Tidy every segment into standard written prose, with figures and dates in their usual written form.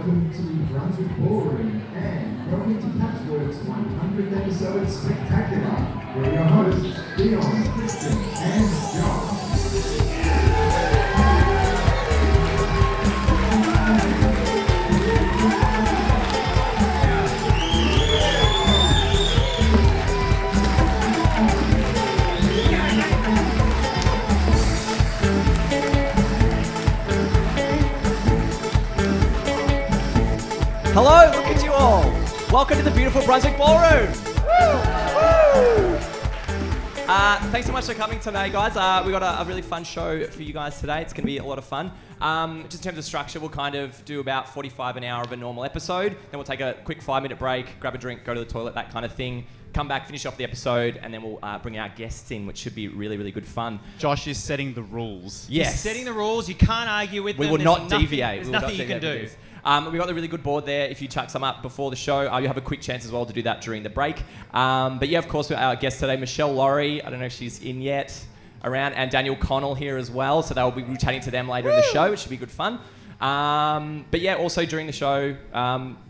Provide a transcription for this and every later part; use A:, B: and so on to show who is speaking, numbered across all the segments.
A: welcome to Brunswick Ballroom and welcome to Patchwork's 100th episode spectacular. We're your hosts, Dion, Kristen, and John.
B: Hello, look at you all. Welcome to the beautiful Brunswick Ballroom. Woo! Thanks so much for coming today, guys. We've got a really fun show for you guys today. It's going to be a lot of fun. Just in terms of structure, we'll kind of do about 45 an hour of a normal episode. Then we'll take a quick 5-minute break, grab a drink, go to the toilet, that kind of thing. Come back, finish off the episode, and then we'll bring our guests in, which should be really, really good fun.
C: Josh is setting the rules.
B: Yes.
D: He's setting the rules. You can't argue with them.
B: We will not deviate.
D: There's nothing you can do.
B: We've got the really good board there. If you chuck some up before the show, you have a quick chance as well to do that during the break. But yeah, of course, our guest today, Meshel, Laurie. I don't know if she's in yet, around, and Daniel Connell here as well. So they'll be chatting to them later in the show, which should be good fun. But yeah, also during the show,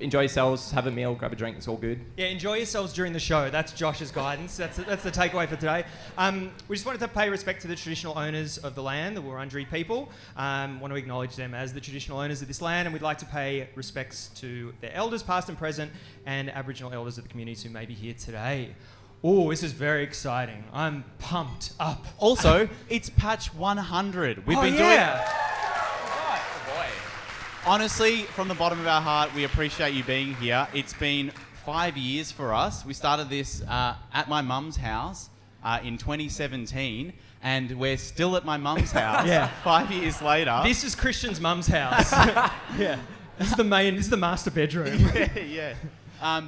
B: enjoy yourselves, have a meal, grab a drink. It's all good.
D: Yeah, enjoy yourselves during the show. That's Josh's guidance. That's the takeaway for today. We just wanted to pay respect to the traditional owners of the land, the Wurundjeri people. Want to acknowledge them as the traditional owners of this land, and we'd like to pay respects to their elders, past and present, and Aboriginal elders of the communities who may be here today. Oh, this is very exciting. I'm pumped up.
C: Also, it's patch 100. We've been doing. Honestly, from the bottom of our heart, we appreciate you being here. It's been 5 years for us. We started this at my mum's house in 2017, and we're still at my mum's house 5 years later.
D: This is Christian's mum's house. Yeah. This is the master bedroom.
C: Yeah.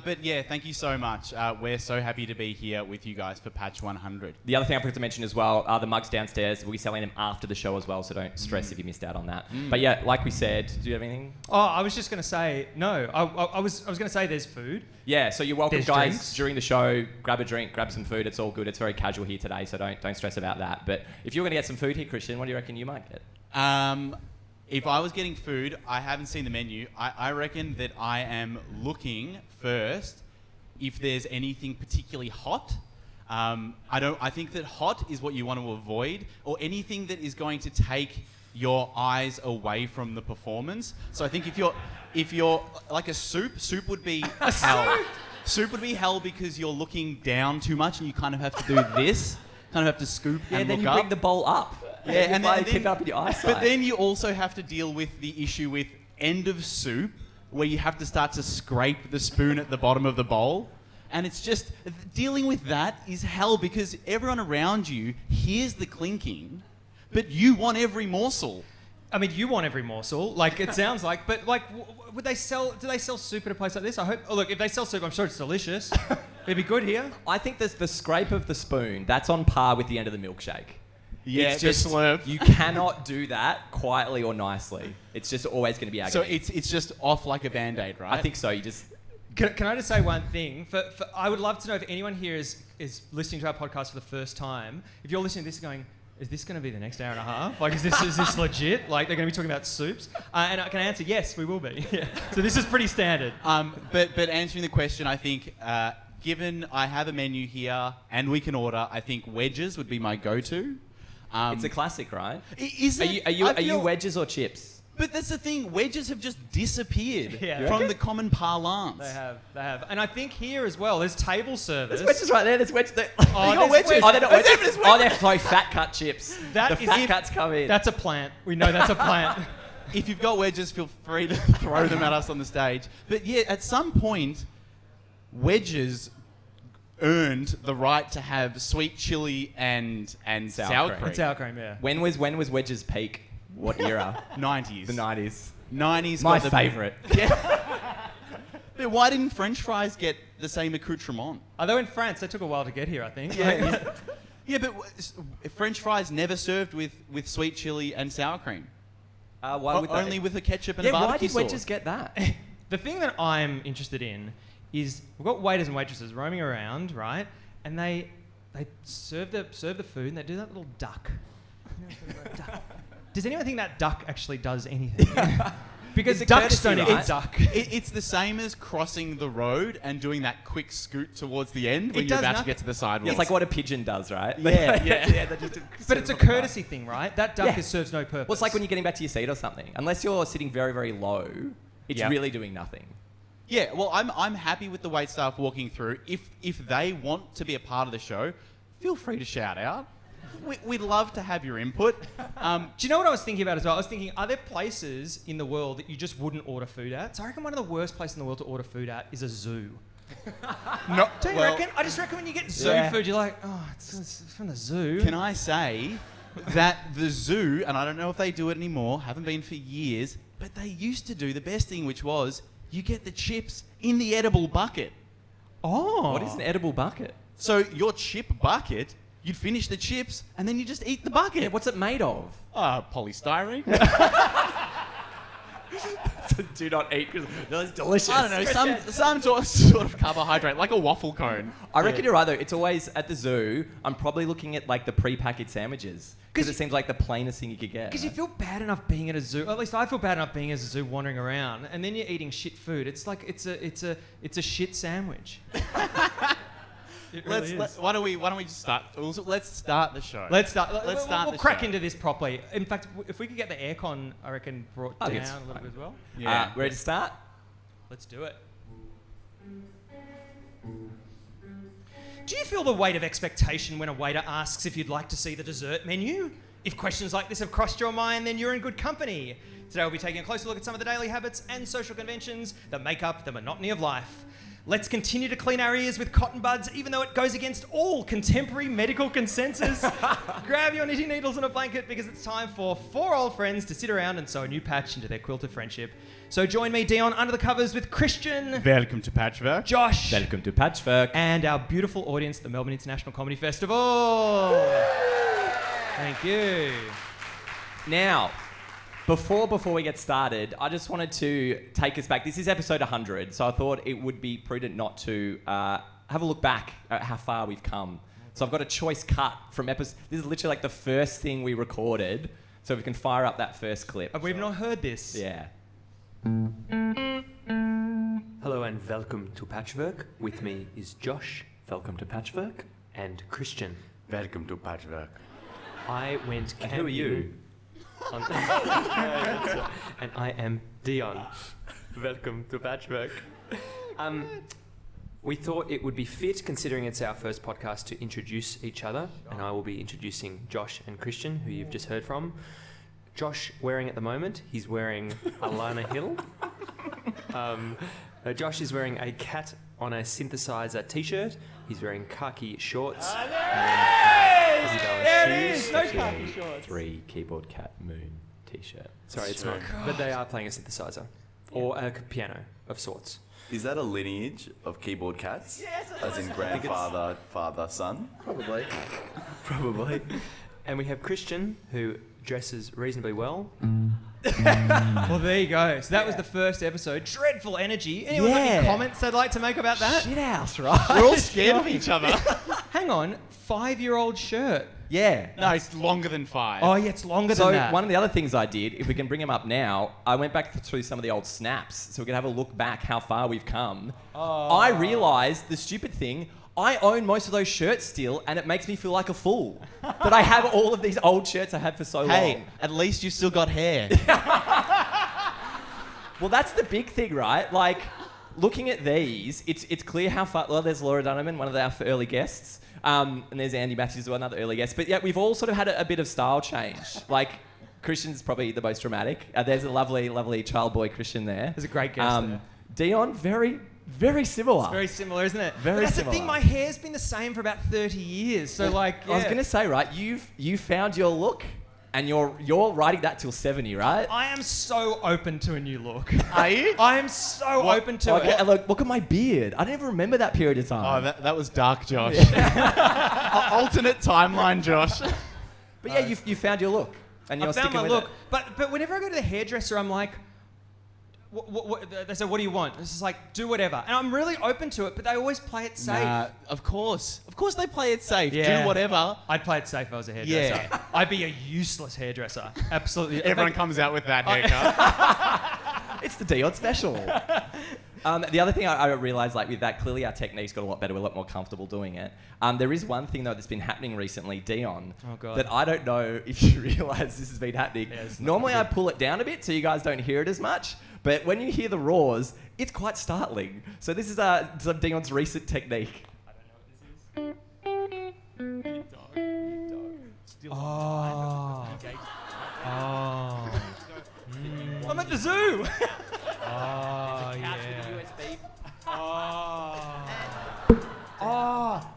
C: But yeah, thank you so much. We're so happy to be here with you guys for patch 100.
B: The other thing I forgot to mention as well, the mugs downstairs, we'll be selling them after the show as well, so don't stress if you missed out on that. But yeah, like we said, do you have anything?
D: Oh, I was just going to say, no. I was going to say there's food.
B: Yeah, so you're welcome,
D: There's
B: guys,
D: drinks.
B: during the show. Grab a drink, grab some food. It's all good. It's very casual here today, so don't stress about that. But if you're going to get some food here, Christian, what do you reckon you might get?
C: If I was getting food, I haven't seen the menu. I reckon that I am looking first if there's anything particularly hot. I think that hot is what you want to avoid, or anything that is going to take your eyes away from the performance. So I think if you're like a soup would be hell. Soup would be hell because you're looking down too much and you kind of have to do this, kind of have to scoop and look up.
B: then you bring the bowl up.
C: Yeah, and then
B: keep up with your eyesight.
C: But then you also have to deal with the issue with end of soup, where you have to start to scrape the spoon at the bottom of the bowl. And it's just, dealing with that is hell because everyone around you hears the clinking, but you want every morsel.
D: I mean, you want every morsel, like it sounds like, but like, do they sell soup at a place like this? I hope, look, if they sell soup, I'm sure it's delicious. It'd be good here.
B: I think there's the scrape of the spoon, that's on par with the end of the milkshake.
C: Yeah,
B: it's just,
C: slurp.
B: You cannot do that quietly or nicely. It's just always going to be agony.
C: So it's just off like a Band-Aid, right?
B: I think so. You just...
D: Can I just say one thing? I would love to know if anyone here is listening to our podcast for the first time. If you're listening to this going, is this going to be the next hour and a half? Like, is this legit? Like, they're going to be talking about soups? And I can answer, yes, we will be. Yeah. So this is pretty standard.
C: But answering the question, I think, given I have a menu here and we can order, I think wedges would be my go-to.
B: It's a classic, right?
C: Is it?
B: Are you wedges or chips?
C: But that's the thing. Wedges have just disappeared from the common parlance.
D: They have. And I think here as well, there's table service.
B: There's wedges right there. There's wedges there.
D: Oh, wedges.
B: Oh, they're not wedges. Oh, they're like fat cut chips.
D: The
B: fat cuts come in.
D: That's a plant. We know that's a plant.
C: If you've got wedges, feel free to throw them at us on the stage. But yeah, at some point, wedges earned the right to have sweet chili and sour cream.
D: And sour cream, yeah.
B: When was wedges peak? What era?
C: 90s.
B: The 90s.
C: 90s.
B: My favourite.
C: Yeah. But why didn't French fries get the same accoutrement?
D: Although in France, they took a while to get here, I think.
C: Yeah, but French fries never served with sweet chili and sour cream.
B: Why would
C: only with a ketchup and a barbecue sauce.
B: Why did wedges get that?
D: The thing that I'm interested in is we've got waiters and waitresses roaming around, right? And they serve the food and they do that little duck. Does anyone think that duck actually does anything? Because
B: It's a
D: ducks
B: courtesy,
D: don't eat
B: right?
D: duck.
C: It's the same as crossing the road and doing that quick scoot towards the end when
D: It
C: you're
D: does
C: about to
D: nothing.
C: get to the sidewalk.
B: Yeah, it's like what a pigeon does, right?
C: Yeah, yeah.
B: they just
D: But it's a courtesy thing, right? That duck
B: Yeah.
D: serves no purpose.
B: Well, it's like when you're getting back to your seat or something. Unless you're sitting very, very low, it's
C: Yep.
B: really doing nothing.
C: Yeah, well, I'm happy with the wait staff walking through. If they want to be a part of the show, feel free to shout out. We'd love to have your input.
D: Do you know what I was thinking about as well? I was thinking, are there places in the world that you just wouldn't order food at? So I reckon one of the worst places in the world to order food at is a zoo.
C: No,
D: Don't you reckon? I just reckon when you get zoo
B: Yeah.
D: food, you're like, oh, it's from the zoo.
C: Can I say that the zoo, and I don't know if they do it anymore, haven't been for years, but they used to do the best thing, which was you get the chips in the edible bucket.
D: Oh.
B: What is an edible bucket?
C: So your chip bucket, you'd finish the chips and then you just eat the bucket.
B: Yeah, what's it made of?
C: Polystyrene.
B: Do not eat because it's delicious.
C: I don't know, some sort of carbohydrate, like a waffle cone.
B: I reckon you're right though. It's always at the zoo. I'm probably looking at like the pre-packaged sandwiches because it seems like the plainest thing you could get.
D: Because you feel bad enough being at a zoo. At least I feel bad enough being at a zoo, wandering around, and then you're eating shit food. It's like it's a shit sandwich. It really is.
C: Why don't we just start? Let's start the show.
D: Let's start. We'll crack
C: show.
D: into this properly. In fact, if we could get the aircon, I reckon, brought
B: Oh,
D: down
B: yes,
D: a little
B: fine.
D: bit as well.
C: Yeah.
B: Ready to start?
D: Let's do it. Do you feel the weight of expectation when a waiter asks if you'd like to see the dessert menu? If questions like this have crossed your mind, then you're in good company. Today we'll be taking a closer look at some of the daily habits and social conventions that make up the monotony of life. Let's continue to clean our ears with cotton buds, even though it goes against all contemporary medical consensus. Grab your knitting needles and a blanket because it's time for four old friends to sit around and sew a new patch into their quilt of friendship. So join me, Dion, under the covers with Christian,
C: Welcome to Patchwork.
D: Josh,
B: Welcome to Patchwork.
D: and our beautiful audience at the Melbourne International Comedy Festival. Thank you.
B: Now, before we get started, I just wanted to take us back. This is episode 100, so I thought it would be prudent not to have a look back at how far we've come. So I've got a choice cut from episode. This is literally like the first thing we recorded. So if we can fire up that first clip.
D: We've not heard this.
B: Yeah.
E: Hello and welcome to Patchwork. With me is Josh, welcome to Patchwork, and Christian.
C: Welcome to Patchwork.
E: I went
B: And
E: camping.
B: who are you?
E: And I am Dion. Welcome to Patchwork. We thought it would be fit, considering it's our first podcast, to introduce each other, and I will be introducing Josh and Christian, who you've just heard from. Josh wearing at the moment, he's wearing a Lana Hill. Josh is wearing a cat on a synthesizer t-shirt. He's wearing khaki shorts.
D: There it is! No khaki shorts.
B: 3 keyboard cat moon t-shirt.
E: Sorry, it's not. But they are playing a synthesizer. Or a piano of sorts.
F: Is that a lineage of keyboard cats? Yes, as in grandfather, father, son?
B: Probably.
E: Probably. And we have Christian, who dresses reasonably well.
D: Well, there you go. So that was the first episode. Dreadful energy. Anyone got any
B: Yeah.
D: comments they'd like to make about that?
B: Shit house, right?
C: We're all scared of each other.
D: Hang on. 5-year-old shirt.
B: Yeah.
C: No, it's longer than 5.
D: Oh, yeah, it's longer
B: So
D: than that.
B: one of the other things I did, if we can bring them up now, I went back through some of the old snaps so we can have a look back how far we've come. I realised the stupid thing, I own most of those shirts still, and it makes me feel like a fool that I have all of these old shirts I had for so
C: Hey,
B: long.
C: at least you've still got hair.
B: Well, that's the big thing, right? Like, looking at these, it's clear how far... Well, there's Laura Dunneman, one of our early guests. And there's Andy Matthews, another early guest. But yeah, we've all sort of had a bit of style change. Like, Christian's probably the most dramatic. There's a lovely, lovely child boy Christian there.
D: There's a great guest there.
B: Dion, very, very similar.
D: It's very similar, isn't it?
B: Very
D: but that's
B: similar.
D: the thing, my hair's been the same for about 30 years. So, like,
B: I was
D: yeah.
B: going to say, right, you found your look, and you're riding that till 70, right?
D: I am so open to a new look.
C: Are you?
D: I am so open to
B: Okay,
D: it.
B: look at my beard. I don't even remember that period of time.
C: Oh, that was dark, Josh. Alternate timeline, Josh.
B: But yeah, you found your look, and you're
D: I found
B: sticking
D: my
B: with
D: look.
B: it.
D: But whenever I go to the hairdresser, I'm like, they say, what do you want? It's just like, do whatever. And I'm really open to it, but they always play it safe.
C: Nah, of course they play it safe.
D: Yeah.
C: Do whatever.
D: I'd play it safe if I was a hairdresser.
C: Yeah.
D: I'd be a useless hairdresser. Absolutely.
C: Everyone comes out with that haircut.
B: It's the Dion special. The other thing I realised, like with that, clearly our technique's got a lot better. We're a lot more comfortable doing it. There is one thing though that's been happening recently, Dion, that I don't know if you realise this has been happening.
D: Yeah,
B: Normally I pull it down a bit so you guys don't hear it as much, but when you hear the roars, it's quite startling. So this is some Dion's recent technique.
D: Oh. I'm at the zoo. Oh, yeah. Oh.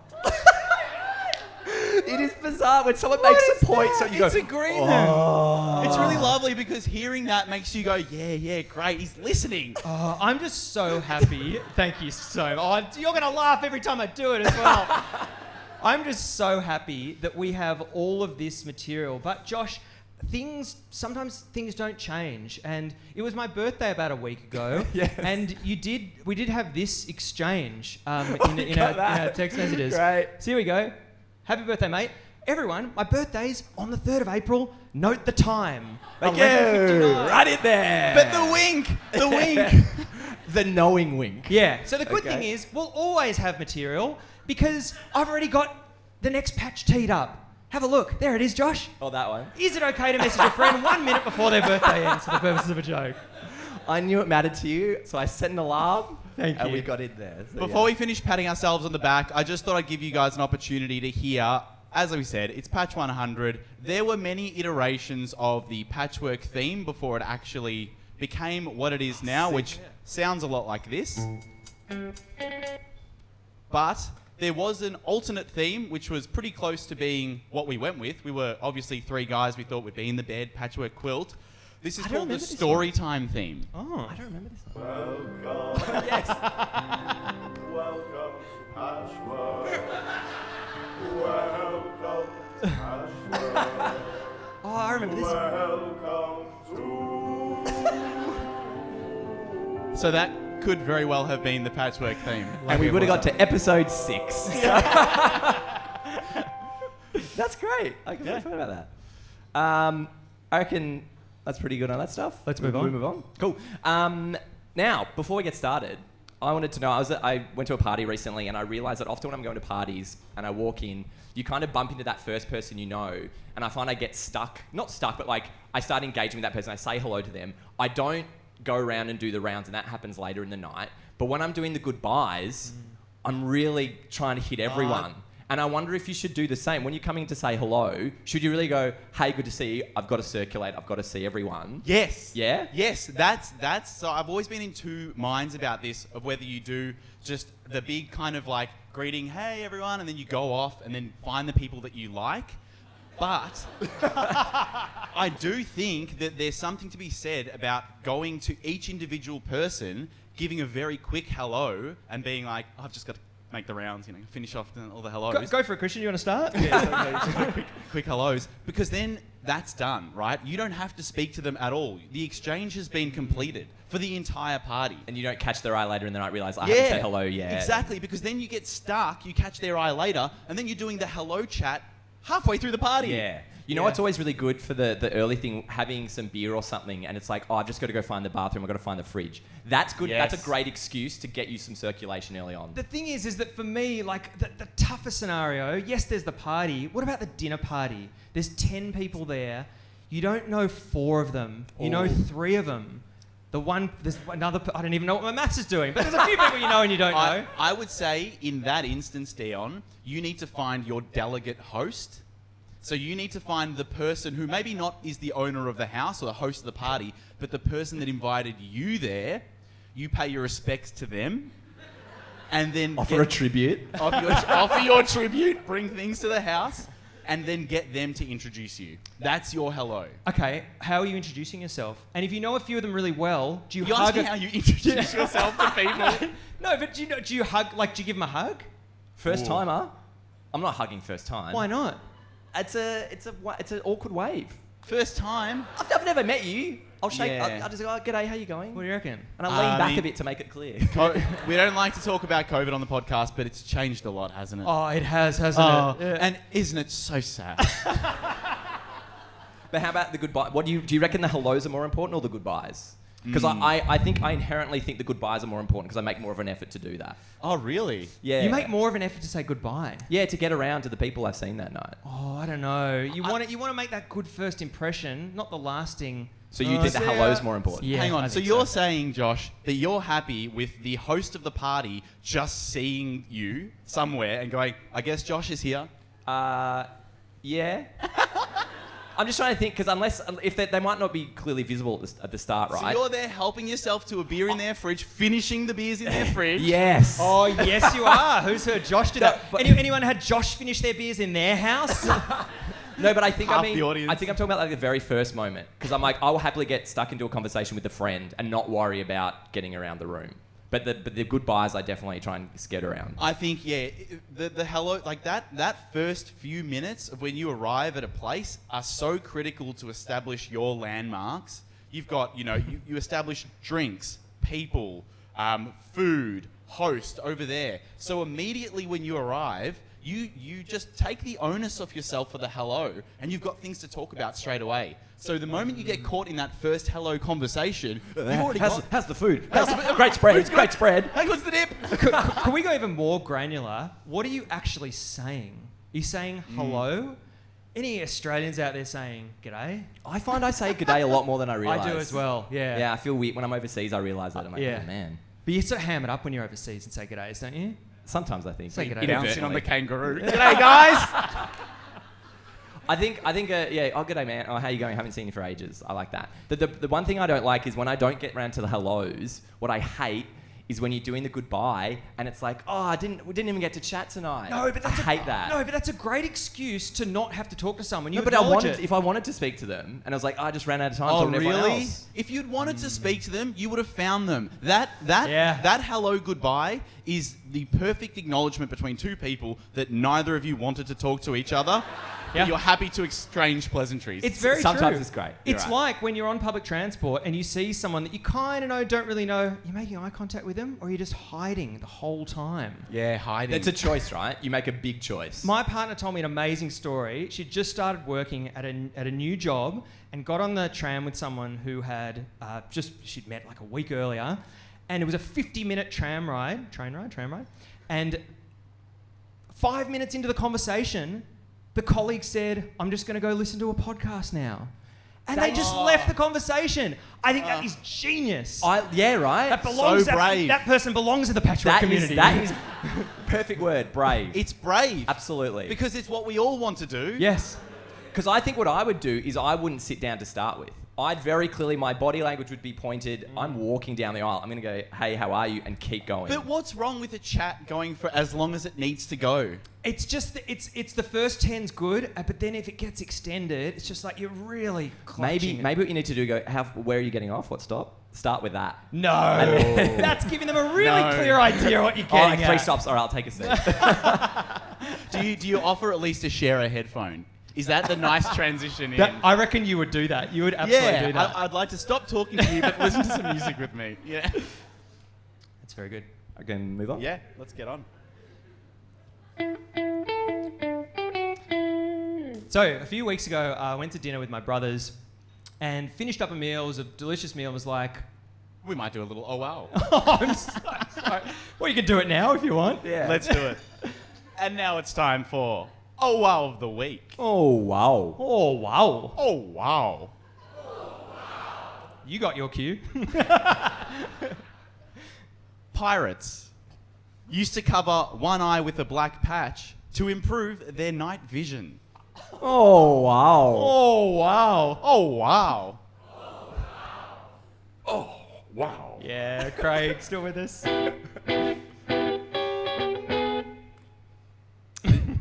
B: It is bizarre when someone makes a point, so you
C: It's
B: go,
C: agreement.
B: oh.
C: It's really lovely because hearing that makes you go, yeah, great. He's listening.
D: I'm just so happy. Thank you so much. You're going to laugh every time I do it as well. I'm just so happy that we have all of this material. But Josh, sometimes things don't change. And it was my birthday about a week ago.
B: Yes.
D: And we did have this exchange in our text messages.
B: Great.
D: So here we go. Happy birthday, mate. Everyone, my birthday's on the 3rd of April. Note the time.
B: Thank you.
D: 11:59.
B: Right in there.
C: But the wink.
B: The knowing wink.
D: Yeah. So the good
B: Okay.
D: thing is we'll always have material because I've already got the next patch teed up. Have a look. There it is, Josh.
B: Oh, that one.
D: Is it okay to message a friend 1 minute before their birthday ends for the purposes of a joke?
B: I knew it mattered to you, so I set an alarm.
D: Thank
B: And
D: you.
B: we got in there. So,
C: Before we finish patting ourselves on the back, I just thought I'd give you guys an opportunity to hear, as we said, it's patch 100. There were many iterations of the patchwork theme before it actually became what it is now, which sounds a lot like this. But there was an alternate theme, which was pretty close to being what we went with. We were obviously 3 guys we thought would be in the bed, patchwork quilt. This is
B: I don't
C: called the
B: remember this
C: story time theme.
D: Oh.
B: I don't remember this one.
F: Welcome,
B: Yes.
F: welcome to Patchwork. Welcome to Patchwork.
D: Oh, I remember this.
F: Welcome to.
C: So that could very well have been the patchwork theme.
B: And we would have got to episode 6. That's great. I completely forgot about that. I reckon that's pretty good on that stuff.
D: Let's move on.
B: We move on. Cool. Now, before we get started, I wanted to know, I went to a party recently and I realised that often when I'm going to parties and I walk in, you kind of bump into that first person you know, and I find I get stuck. Not stuck, but like I start engaging with that person. I say hello to them. I don't go around and do the rounds, and that happens later in the night. But when I'm doing the goodbyes, I'm really trying to hit everyone. And I wonder if you should do the same. When you're coming to say hello, should you really go, hey, good to see you, I've got to circulate, I've got to see everyone?
C: Yes.
B: Yeah?
C: Yes, that's so I've always been in two minds about this, of whether you do just the big kind of like greeting, hey everyone, and then you go off and then find the people that you like. But I do think that there's something to be said about going to each individual person, giving a very quick hello and being like, oh, I've just got to make the rounds, finish off all the hellos.
D: Go for it, Christian. You want to start?
C: Yeah, quick hellos. Because then that's done, right? You don't have to speak to them at all. The exchange has been completed for the entire party.
B: And you don't catch their eye later in the night, realise I haven't said hello yet.
C: Exactly, because then you get stuck, you catch their eye later, and then you're doing the hello chat halfway through the party.
B: Yeah. You know what's always really good for the early thing, having some beer or something, and it's like, oh, I've just got to go find the bathroom, I've got to find the fridge. That's good.
C: Yes.
B: That's a great excuse to get you some circulation early on.
D: The thing is that for me, like the tougher scenario, yes, there's the party. What about the dinner party? There's 10 people there. You don't know 4 of them. You know 3 of them. There's another, I don't even know what my maths is doing, but there's a few people you know and you don't know.
C: I would say in that instance, Dion, you need to find your delegate host. So you need to find the person who maybe not is the owner of the house or the host of the party, but the person that invited you there. You pay your respects to them, and then
B: Offer a tribute.
C: offer your tribute, bring things to the house, and then get them to introduce you. That's your hello.
D: Okay, how are you introducing yourself? And if you know a few of them really well, do you
C: You
D: hug?
C: asking how you introduce yourself to people?
D: No, but do you hug? Like, do you give them a hug?
B: First timer? I'm not hugging first time.
D: Why not?
B: It's an awkward wave.
C: First time.
B: I've never met you. I'll shake.
C: Yeah.
B: I'll just go, g'day, how you going?
D: What do you reckon?
B: And I lean
C: I
B: back
C: mean-
B: a bit to make it clear.
C: We don't like to talk about COVID on the podcast, but it's changed a lot, hasn't it?
D: Oh, it has, hasn't it? Yeah.
C: And isn't it so sad?
B: But how about the goodbye? What do you reckon the hellos are more important or the goodbyes? Because I think I inherently think the goodbyes are more important because I make more of an effort to do that.
C: Oh, really?
B: Yeah.
D: You make more of an effort to say goodbye.
B: Yeah, to get around to the people I've seen that night.
D: Oh, I don't know. You want to make that good first impression, not the lasting.
B: So you think the hello's more important?
D: Yeah,
C: Hang on.
D: I
C: So
D: think
C: you're saying, Josh, that you're happy with the host of the party just seeing you somewhere and going, I guess Josh is here?
B: Yeah. I'm just trying to think because if they might not be clearly visible at the start, right?
C: So you're there helping yourself to a beer in their fridge, finishing the beers in their fridge.
B: Yes.
D: Oh, yes, you are. Who's heard Josh do that?
B: but-
D: Anyone had Josh finish their beers in their house?
B: No, but I think
C: Half
B: I mean
C: the audience.
B: I think I'm talking about like the very first moment because I'm like I will happily get stuck into a conversation with a friend and not worry about getting around the room. But the goodbyes I definitely try and skate around.
C: I think, yeah, the hello, like that first few minutes of when you arrive at a place are so critical to establish your landmarks. You've got, you establish drinks, people, food, host over there. So immediately when you arrive, you just take the onus off yourself for the hello, and you've got things to talk about straight away. So the moment you get caught in that first hello conversation, you've already got...
B: How's the food? Great spread. Great spread.
C: Hey, what's the dip?
D: Can we go even more granular? What are you actually saying? Are you saying hello? Any Australians out there saying g'day?
B: I find I say good day a lot more than I realise.
D: I do as well, yeah.
B: Yeah, I feel weird when I'm overseas. I realise that. I'm like,
D: Yeah.
B: oh, man.
D: But you sort of ham it up when you're overseas and say g'days, don't you?
B: Sometimes I think.
D: Say g'day.
C: Bouncing on the kangaroo.
B: G'day, guys. I think, yeah. Oh, g'day, man. Oh, how you going? Haven't seen you for ages. I like that. The one thing I don't like is when I don't get around to the hellos. What I hate is when you're doing the goodbye and it's like, oh, we didn't even get to chat tonight.
D: No, but that's
B: I hate that.
D: No, but that's a great excuse to not have to talk to someone. You
B: No, but if I wanted to speak to them and I was like, I just ran out of time
C: Oh,
B: talking to everyone
C: really?
B: else.
C: If you'd wanted to speak to them, you would have found them. That hello goodbye is the perfect acknowledgement between two people that neither of you wanted to talk to each other.
D: Yeah.
C: But you're happy to exchange pleasantries.
D: It's very
B: Sometimes
D: true.
B: it's great.
D: It's
B: You're right.
D: like when you're on public transport and you see someone that you kind of know, don't really know, you're making eye contact with them or you're just hiding the whole time.
C: yeah, hiding.
B: It's a choice, right? You make a big choice.
D: My partner told me an amazing story. She'd just started working at a new job and got on the tram with someone who had she'd met like a week earlier, and it was a 50-minute train ride, and 5 minutes into the conversation, the colleague said, I'm just going to go listen to a podcast now. And they just left the conversation. I think that is genius.
B: Yeah, right?
D: That belongs.
C: So brave.
D: That person belongs to the patchwork community.
B: That is perfect word, brave.
C: It's brave.
B: Absolutely.
C: Because it's what we all want to do.
D: Yes.
B: Because I think what I would do is I wouldn't sit down to start with. I'd very clearly, my body language would be pointed. I'm walking down the aisle. I'm going to go, hey, how are you? And keep going.
C: But what's wrong with a chat going for as long as it needs to go?
D: It's just it's the first 10's good, but then if it gets extended, it's just like you're really clutching
B: Maybe what you need to do, where are you getting off? What stop? Start with that.
D: No. That's giving them a really clear idea what you're getting
B: Three
D: at.
B: stops. All right, I'll take a seat.
C: Do you offer at least to share a headphone? Is that the nice transition in?
D: I reckon you would do that. You would absolutely do that.
C: I'd like to stop talking to you, but listen to some music with me. Yeah.
D: That's very good.
B: I can move on?
C: Yeah, let's get on.
D: So a few weeks ago, I went to dinner with my brothers and finished up a meal. It was a delicious meal. It was like,
C: We might do a little, oh wow.
D: I'm so sorry. Well, you can do it now if you want.
B: Yeah.
C: Let's do it. And now it's time for Oh Wow of the Week.
B: Oh, wow.
D: Oh, wow.
C: Oh wow.
D: You got your cue.
C: Pirates used to cover one eye with a black patch to improve their night vision.
B: Oh, wow.
D: Oh, wow.
C: Oh wow.
F: Wow.
D: Yeah, Craig, still with us?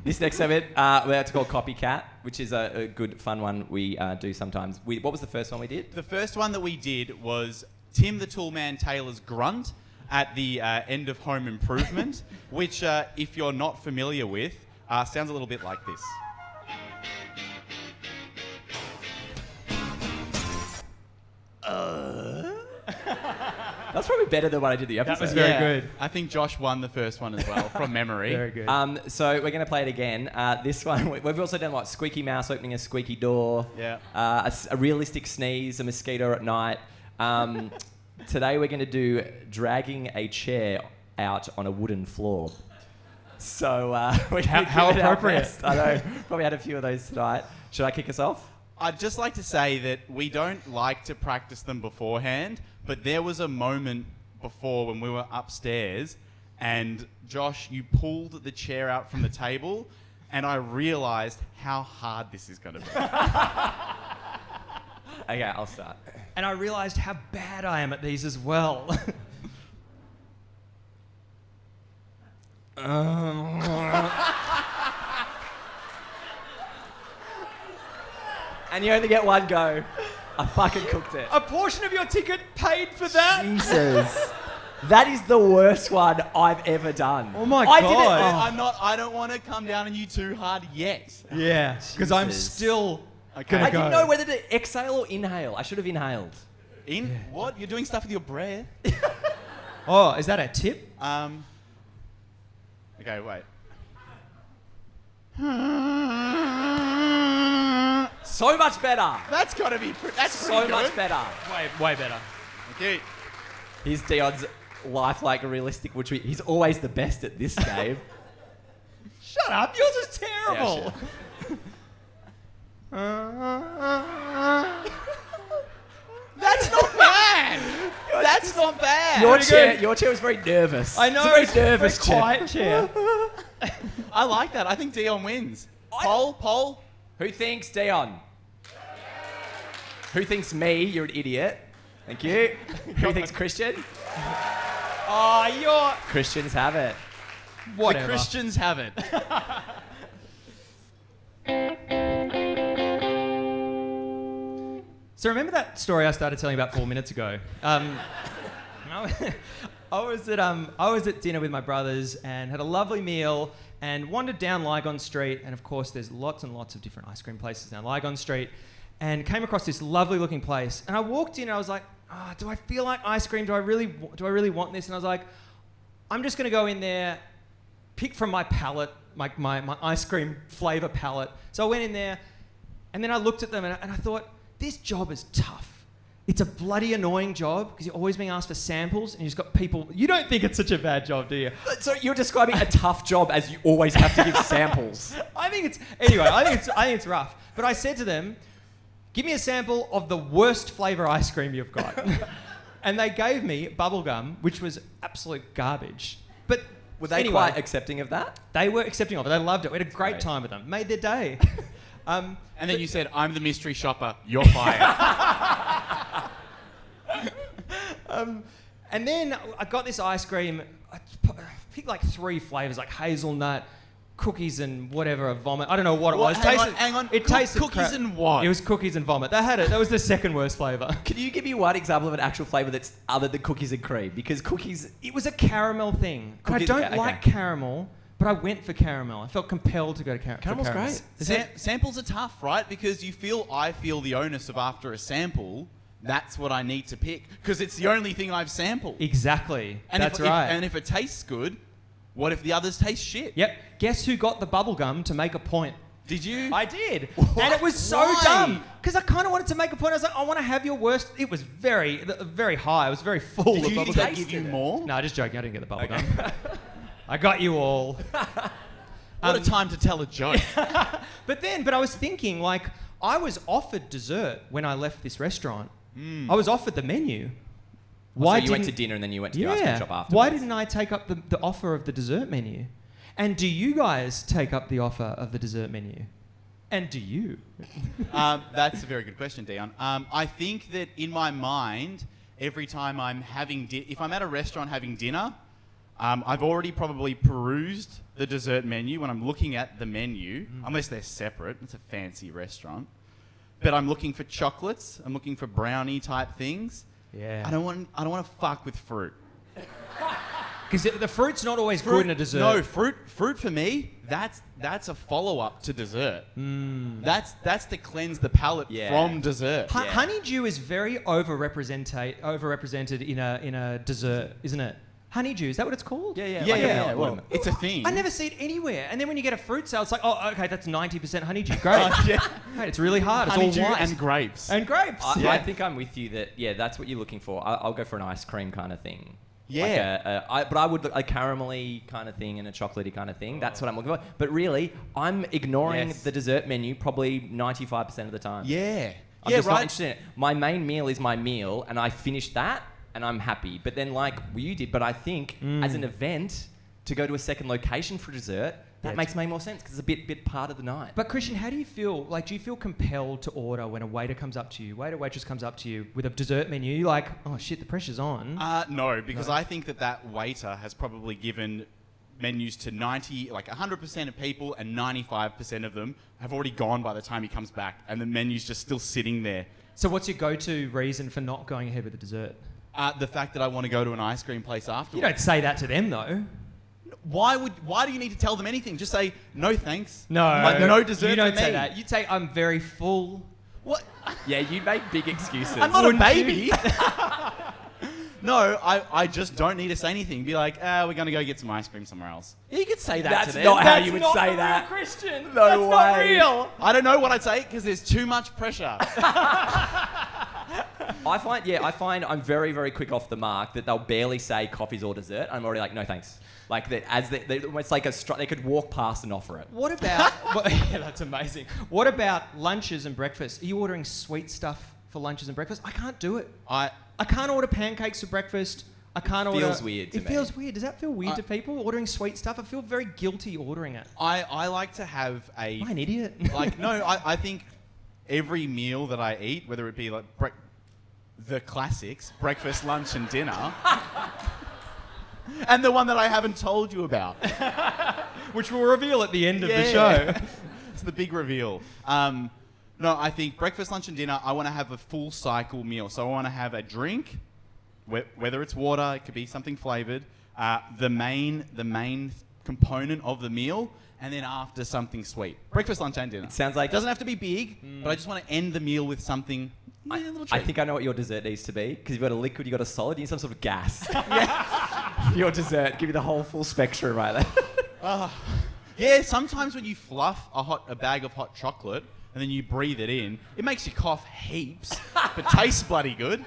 B: This next segment, it's called Copycat, which is a good, fun one we do sometimes. What was the first one we did?
C: The first one that we did was Tim the Toolman Taylor's grunt at the end of Home Improvement, which, if you're not familiar with, sounds a little bit like this.
B: That's probably better than what I did the episode.
D: That was very good.
C: I think Josh won the first one as well, from memory.
D: Very good.
B: So we're going to play it again. This one, we've also done like squeaky mouse opening a squeaky door.
C: Yeah.
B: A realistic sneeze, a mosquito at night. Today we're going to do dragging a chair out on a wooden floor. So we're
D: How appropriate.
B: I know. Probably had a few of those tonight. Should I kick us off?
C: I'd just like to say that we don't like to practice them beforehand, but there was a moment before when we were upstairs and Josh, you pulled the chair out from the table and I realised how hard this is going to be.
B: Okay, I'll start.
D: And I realised how bad I am at these as well.
B: And you only get one go. I fucking cooked it.
D: A portion of your ticket paid for that?
B: Jesus. That is the worst one I've ever done.
D: Oh my
B: I
D: God.
B: did it.
C: I don't want to come down on you too hard yet.
D: Yeah, because I'm
B: Jesus.
D: still
C: Okay.
D: gonna
B: I
D: go.
B: didn't know whether to exhale or inhale. I should have inhaled.
C: What? You're doing stuff with your breath?
D: Oh, is that a tip?
C: Okay, wait.
B: So much better.
C: That's got to be... That's
B: So
C: pretty
B: much
C: good.
B: better.
D: Way better.
C: Okay.
B: Here's Dion's lifelike realistic, he's always the best at this game.
D: Shut up, yours is terrible.
C: That's not bad. That's not bad.
B: Your chair was very nervous.
D: I know,
B: it's a very nervous
D: very quiet
B: chair.
C: I like that. I think Dion wins. Poll.
B: Who thinks Dion? Who thinks me? You're an idiot. Thank you. Who thinks Christian?
D: Oh, you're...
B: Christians have it.
D: Whatever.
C: The Christians have it.
D: So remember that story I started telling about 4 minutes ago? I was at dinner with my brothers and had a lovely meal and wandered down Lygon Street, and of course there's lots and lots of different ice cream places down Lygon Street, and came across this lovely looking place. And I walked in and I was like, oh, do I feel like ice cream? Do I really want this? And I was like, I'm just going to go in there, pick from my palette, my ice cream flavour palette. So I went in there and then I looked at them and I thought, this job is tough. It's a bloody annoying job because you're always being asked for samples and you've just got people... You don't think it's such a bad job, do you?
B: So you're describing a tough job as you always have to give samples.
D: I think it's rough. But I said to them, give me a sample of the worst flavour ice cream you've got. And they gave me bubblegum, which was absolute garbage. But
B: Were they
D: anyway,
B: quite accepting of that?
D: They were accepting of it. They loved it. We had a great
B: Great.
D: time with them. Made their day.
C: And then you said, I'm the mystery shopper. You're fired.
D: And then I got this ice cream. I picked like 3 flavours, like hazelnut, cookies and whatever, a vomit. I don't know what it was.
C: Hang on.
D: It tasted
C: cookies
D: crap.
C: and what?
D: It was cookies and vomit. They had it. That was the second worst flavour.
B: Can you give me one example of an actual flavour that's other than cookies and cream? Because cookies...
D: It was a caramel thing. And I
B: Cookies-
D: don't
B: okay.
D: like caramel, but I went for caramel. I felt compelled to go to
B: Caramel's
D: caramel.
B: great.
C: Samples are tough, right? Because I feel the onus of after a sample, that's what I need to pick. Because it's the only thing I've sampled.
D: Exactly.
C: And
D: That's
C: if,
D: right.
C: And if it tastes good, what if the others taste shit?
D: Yep. Guess who got the bubblegum to make a point?
C: Did you?
D: I did. And it was so
C: Why?
D: dumb. Because I kind of wanted to make a point. I was like, I want to have your worst... It was very, very high. It was very full
C: Did
D: of
C: you
D: bubblegum.
C: think they give you more?
D: No, just joking. I didn't get the bubblegum. I got you all.
C: What a time to tell a joke.
D: But I was thinking, like, I was offered dessert when I left this restaurant. I was offered the menu.
B: So you went to dinner and then you went to the ice cream shop afterwards.
D: Why didn't I take up the offer of the dessert menu? And do you guys take up the offer of the dessert menu? And do you?
C: That's a very good question, Dion. I think that in my mind, every time I'm having... if I'm at a restaurant having dinner, I've already probably perused the dessert menu when I'm looking at the menu, unless they're separate. It's a fancy restaurant. But I'm looking for chocolates. I'm looking for brownie type things.
D: Yeah.
C: I don't want to fuck with fruit.
D: Because the fruit's not always good in a dessert.
C: No, fruit for me, that's a follow-up to dessert. That's to cleanse the palate from dessert.
D: Honeydew is very overrepresented in a dessert, isn't it? Honeydew, is that what it's called?
C: Yeah. Well, it's a thing.
D: I never see it anywhere. And then when you get a fruit salad, it's like, oh, okay, that's 90% honeydew. Great. Mate, it's really hard. It's
C: Honeydew
D: all white.
C: and grapes.
D: And grapes.
B: I think I'm with you that, that's what you're looking for. I'll go for an ice cream kind of thing.
C: Yeah.
B: But I would look a caramelly kind of thing and a chocolatey kind of thing. That's what I'm looking for. But really, I'm ignoring the dessert menu probably 95% of the time.
C: Yeah.
B: I'm just not interested in it. My main meal is my meal, and I finished that, and I'm happy. But then, like you did, but I think as an event, to go to a second location for dessert, that makes way more sense because it's a bit part of the night.
D: But Christian, how do you feel? Like, do you feel compelled to order when a waiter comes up to you, waitress comes up to you with a dessert menu? You're like, oh shit, the pressure's on.
C: No, because I think that waiter has probably given menus to 100% of people, and 95% of them have already gone by the time he comes back, and the menu's just still sitting there.
D: So what's your go-to reason for not going ahead with the dessert?
C: The fact that I want to go to an ice cream place afterwards.
D: You don't say that to them though.
C: Why do you need to tell them anything? Just say, no thanks.
D: No
C: dessert
D: You don't
C: for
D: say
C: me.
D: that. You'd say, I'm very full.
C: What?
B: Yeah, you make big excuses.
C: I'm not a baby. No, I just don't need to say anything. Be like, we're going to go get some ice cream somewhere else. Yeah, you could say that
B: That's
C: to them.
B: not how you would say that.
D: Christian.
B: No
D: That's
B: way.
D: not real.
C: I don't know what I'd say because there's too much pressure.
B: I find I'm very, very quick off the mark that they'll barely say coffees or dessert. I'm already like, no thanks. Like that, it's like they could walk past and offer it.
D: What about? Yeah, that's amazing. What about lunches and breakfast? Are you ordering sweet stuff for lunches and breakfast? I can't do it. I can't order pancakes for breakfast. I can't order.
B: Feels weird to me.
D: It feels weird. Does that feel weird to people ordering sweet stuff? I feel very guilty ordering it.
C: I like to have a...
D: I'm an idiot.
C: I think every meal that I eat, whether it be like the classics, breakfast, lunch and dinner, and the one that I haven't told you about.
D: Which we'll reveal at the end of the show.
C: It's the big reveal. No, I think breakfast, lunch and dinner, I want to have a full cycle meal. So I want to have a drink, whether it's water, it could be something flavoured, the main component of the meal, and then after something sweet. Breakfast, lunch and dinner.
B: It sounds like...
C: It doesn't have to be big, but I just want to end the meal with something... a little treat.
B: I think I know what your dessert needs to be, because you've got a liquid, you've got a solid, you need some sort of gas. Your dessert, give you the whole full spectrum right there.
C: Yeah, sometimes when you fluff a bag of hot chocolate and then you breathe it in, it makes you cough heaps, but tastes bloody good.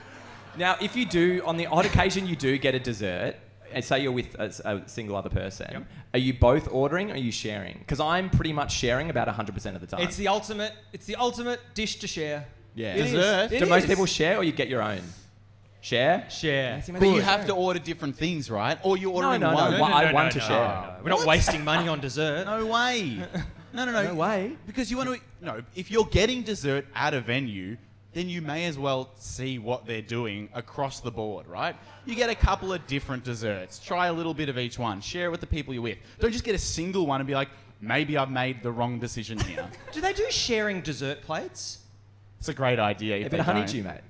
B: Now, if you do, on the odd occasion you do get a dessert, and say you're with a single other person, are you both ordering or are you sharing? Because I'm pretty much sharing about 100% of the time.
D: It's the ultimate dish to share.
B: Yeah.
C: Dessert.
B: Do most people share or you get your own? Share?
D: Share.
C: But you have to order different things, right? Or you're ordering one.
B: I want to share.
D: No. We're not wasting money on dessert.
C: No way. No.
B: No way.
C: Because you want to... No, if you're getting dessert at a venue, then you may as well see what they're doing across the board, right? You get a couple of different desserts. Try a little bit of each one. Share it with the people you're with. Don't just get a single one and be like, maybe I've made the wrong decision here.
D: Do they do sharing dessert plates?
C: It's a great idea.
B: A bit of honeydew, mate.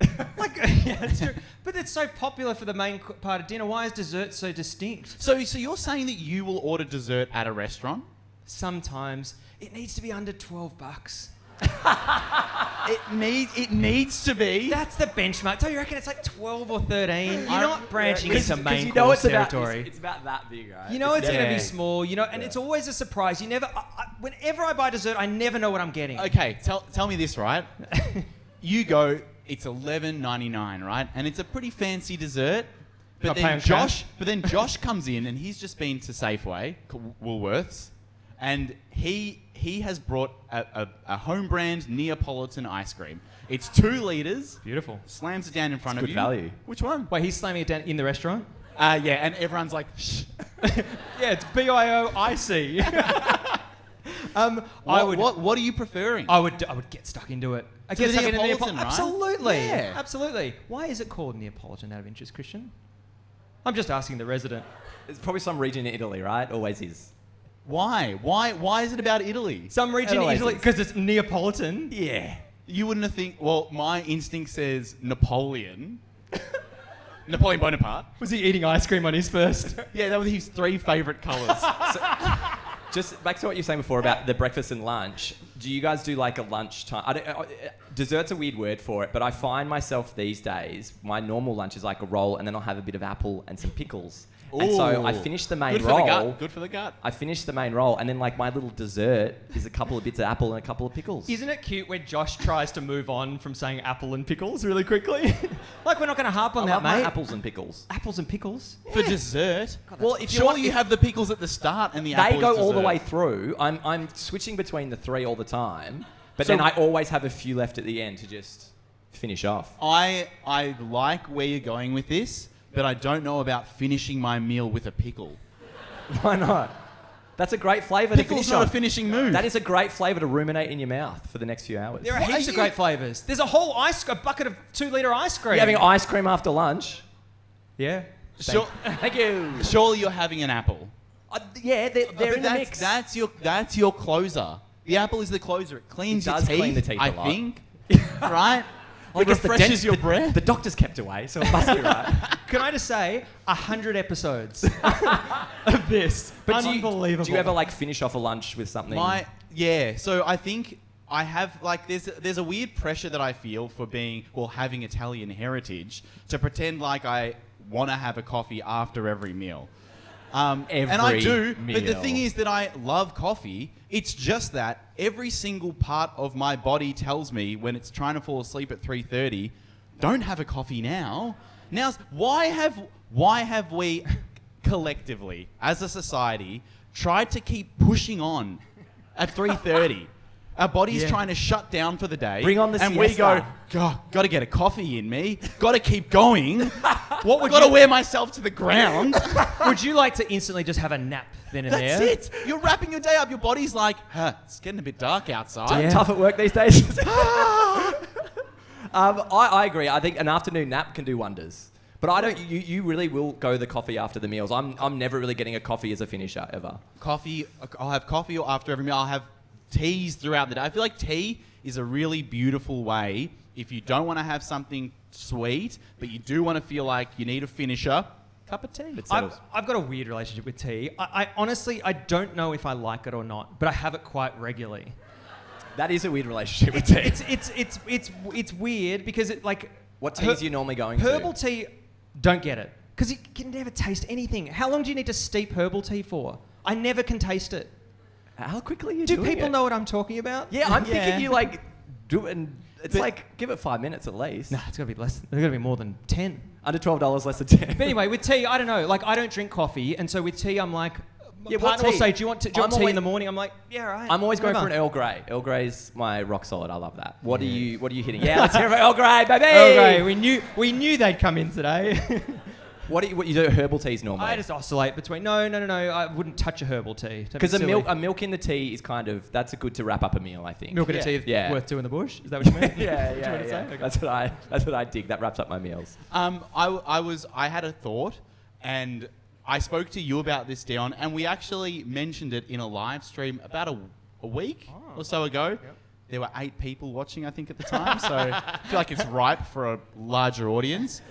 D: Yeah, it's true. But it's so popular for the main part of dinner. Why is dessert so distinct?
C: So you're saying that you will order dessert at a restaurant?
D: Sometimes. It needs to be under $12.
C: It needs to be.
D: That's the benchmark. So you reckon it's like 12 or 13? You're not branching into main
B: you know
D: course
B: it's
D: territory.
B: It's about that big, right?
D: You know it's going to be small, and it's always a surprise. You never, whenever I buy dessert, I never know what I'm getting.
C: Okay, tell me this, right? You go, it's $11.99, right? And it's a pretty fancy dessert. But then Josh comes in and he's just been to Safeway, Woolworths, and he has brought a home brand Neapolitan ice cream. It's 2 litres.
D: Beautiful.
C: Slams it down in front of
B: good
C: you.
B: value.
C: Which one?
D: Wait, he's slamming it down in the restaurant?
C: Yeah, and everyone's like, shh.
D: Yeah, it's BIOIC.
C: What are you preferring?
D: I would get stuck into it. I
C: To
D: get
C: the
D: stuck into
C: Neapolitan, right?
D: Absolutely.
C: Yeah.
D: Absolutely. Why is it called Neapolitan out of interest, Christian? I'm just asking the resident.
B: It's probably some region in Italy, right? Always is.
C: Why? Why is it about Italy?
D: Some region in Italy, because it's Neapolitan.
B: Yeah.
C: You wouldn't have think. Well, my instinct says Napoleon. Napoleon Bonaparte.
D: Was he eating ice cream on his first?
C: Yeah, that was his 3 favourite colours.
B: Just back to what you were saying before about the breakfast and lunch. do you guys do like a lunchtime? Dessert's a weird word for it, but I find myself these days, my normal lunch is like a roll, and then I'll have a bit of apple and some pickles. And so I finish the main
C: Good for
B: roll.
C: the gut. Good for the gut.
B: I finish the main roll, and then like my little dessert is a couple of bits of apple and a couple of pickles.
D: Isn't it cute when Josh tries to move on from saying apple and pickles really quickly? Like, we're not going to harp on
B: I
D: that,
B: love my
D: mate.
B: apples and pickles.
D: Apples and pickles?
C: For dessert?
B: Well, if you
C: Surely
B: want,
C: you have the pickles at the start and the apple
B: they go
C: is
B: all the
C: dessert.
B: way through. I'm switching between the three all the time, but
C: So-
B: then I always have a few left at the end to just finish off.
C: I like where you're going with this, but I don't know about finishing my meal with a pickle.
B: Why not? That's a great flavour to
C: Pickle's
B: finish
C: not
B: on.
C: a finishing move.
B: That is a great flavour to ruminate in your mouth for the next few hours.
D: There are
C: What
D: heaps
C: are
D: of
C: you-
D: great flavours. There's a whole a bucket of 2-litre ice cream.
B: You're having ice cream after lunch.
D: Yeah.
B: Thank you.
C: Surely you're having an apple.
B: Yeah, they're
C: But
B: in the mix.
C: That's your closer. The apple is the closer. It cleans
B: It
C: your
B: does
C: teeth.
B: clean the teeth a
C: I
B: lot.
C: think. Right?
B: I
C: It
B: guess the
C: refreshes
B: dent-
C: your
B: the-
C: breath.
B: The doctor's kept away, so it must be right.
D: Can I just say, 100 episodes of this.
B: But
D: Unbelievable.
B: do you ever like finish off a lunch with something?
C: So I think I have like there's a weird pressure that I feel for having Italian heritage to pretend like I want to have a coffee after every meal. And I
B: Every
C: do, but the
B: meal.
C: thing is that I love coffee. It's just that every single part of my body tells me when it's trying to fall asleep at 3:30, don't have a coffee now. Why have we collectively, as a society, tried to keep pushing on at 3:30? Our body's trying to shut down for the day.
B: Bring on the
C: and we
B: siesta.
C: go, got to get a coffee in me. Got to keep going.
D: What would
C: Got to
D: you,
C: wear myself to the ground.
D: would you like to instantly just have a nap then and
C: That's
D: there?
C: it. You're wrapping your day up. Your body's like, it's getting a bit dark outside.
D: Yeah.
B: Tough at work these days. I agree. I think an afternoon nap can do wonders. But I don't. You really will go the coffee after the meals. I'm never really getting a coffee as a finisher ever.
C: Coffee. I'll have coffee or after every meal. I'll have teas throughout the day. I feel like tea is a really beautiful way if you don't want to have something sweet, but you do want to feel like you need a finisher. Cup of tea. It settles.
D: I've got a weird relationship with tea. I honestly, I don't know if I like it or not, but I have it quite regularly.
B: That is a weird relationship with tea.
D: It's weird because it like
B: What teas are you normally going
D: herbal
B: to?
D: tea. Don't get it because you can never taste anything. How long do you need to steep herbal tea for? I never can taste it.
B: How quickly are you
D: Do
B: doing
D: people
B: it?
D: know what I'm talking about?
B: Yeah, I'm thinking you like do it, and it's like give it 5 minutes at least.
D: Nah, it's gotta be less. It's gotta be more than 10.
B: Under $12, less than 10.
D: But anyway, with tea, I don't know. Like, I don't drink coffee, and so with tea, I'm like,
B: Yeah,
D: my
B: what
D: partner will
B: tea?
D: say, "Do you want tea
B: I'm
D: in
B: always-
D: the morning?" I'm like, "Yeah, all right."
B: I'm always going for an
D: whatever.
B: Earl Grey. Earl Grey's my rock solid. I love that. What are you hitting? Yeah, let's hear it for Earl Grey, baby.
D: Earl Grey. We knew they'd come in today.
B: What you do herbal teas normally?
D: I just oscillate between no. I wouldn't touch a herbal tea.
B: Because a milk in the tea is kind of that's good to wrap up a meal. I think
D: milk in a tea
B: Yeah.
D: worth two in the bush. Is that what you mean?
B: yeah.
D: What you want to say? Okay.
B: That's what I dig. That wraps up my meals.
C: I had a thought, and I spoke to you about this, Dion, and we actually mentioned it in a live stream about a week or so ago. Yep. There were 8 people watching, I think, at the time, so I feel like it's ripe for a larger audience.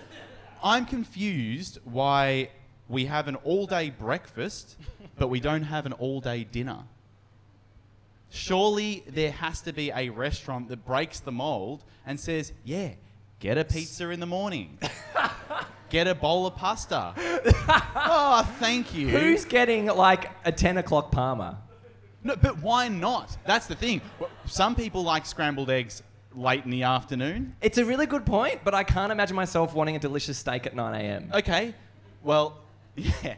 C: I'm confused why we have an all-day breakfast, but we don't have an all-day dinner. Surely there has to be a restaurant that breaks the mold and says, yeah, get a pizza in the morning. Get a bowl of pasta. Oh, thank you.
B: Who's getting like a 10 o'clock Parma?
C: No, but why not? That's the thing. Some people like scrambled eggs late in the afternoon.
B: It's a really good point, but I can't imagine myself wanting a delicious steak at 9 a.m.
C: Okay, well, yeah.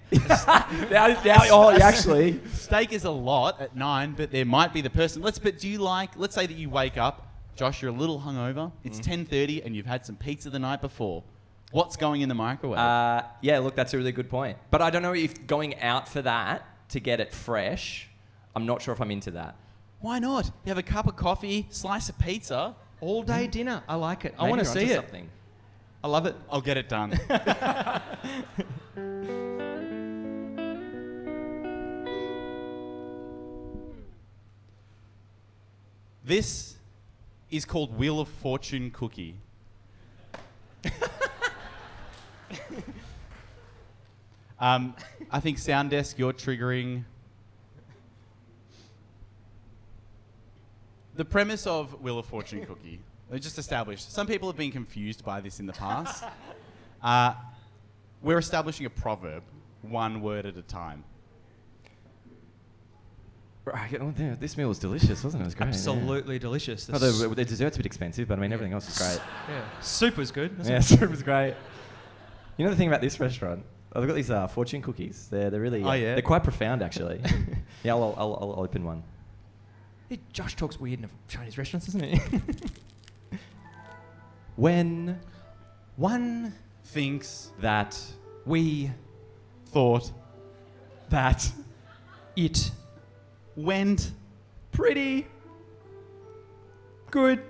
B: Actually.
C: Steak is a lot at 9, but there might be the person. Let's say that you wake up, Josh, you're a little hungover. It's 10:30 and you've had some pizza the night before. What's going in the microwave?
B: Yeah, look, that's a really good point. But I don't know if going out for that to get it fresh, I'm not sure if I'm into that.
C: Why not? You have a cup of coffee, slice of pizza.
D: All day dinner. I like it. I
B: Maybe
D: want to
B: you're
D: see
B: onto
D: it.
B: something.
D: I love it.
C: I'll get it done. This is called Wheel of Fortune cookie. I think Sound Desk, you're triggering. The premise of Wheel of Fortune cookie, we just established. Some people have been confused by this in the past. We're establishing a proverb, one word at a time.
G: Right, this meal was delicious, wasn't it? It was great.
D: Absolutely delicious.
G: Yeah. Although the dessert's a bit expensive, but I mean everything else is great.
D: Yeah. Soup was good.
G: Yeah, soup was great. You know the thing about this restaurant? I've got these fortune cookies. They're really they're quite profound actually. Yeah, I'll open one.
D: Hey, Josh talks weird in Chinese restaurants, doesn't he?
G: When
C: One thinks
G: that
D: We
C: thought
G: that
D: it
C: went
G: pretty good.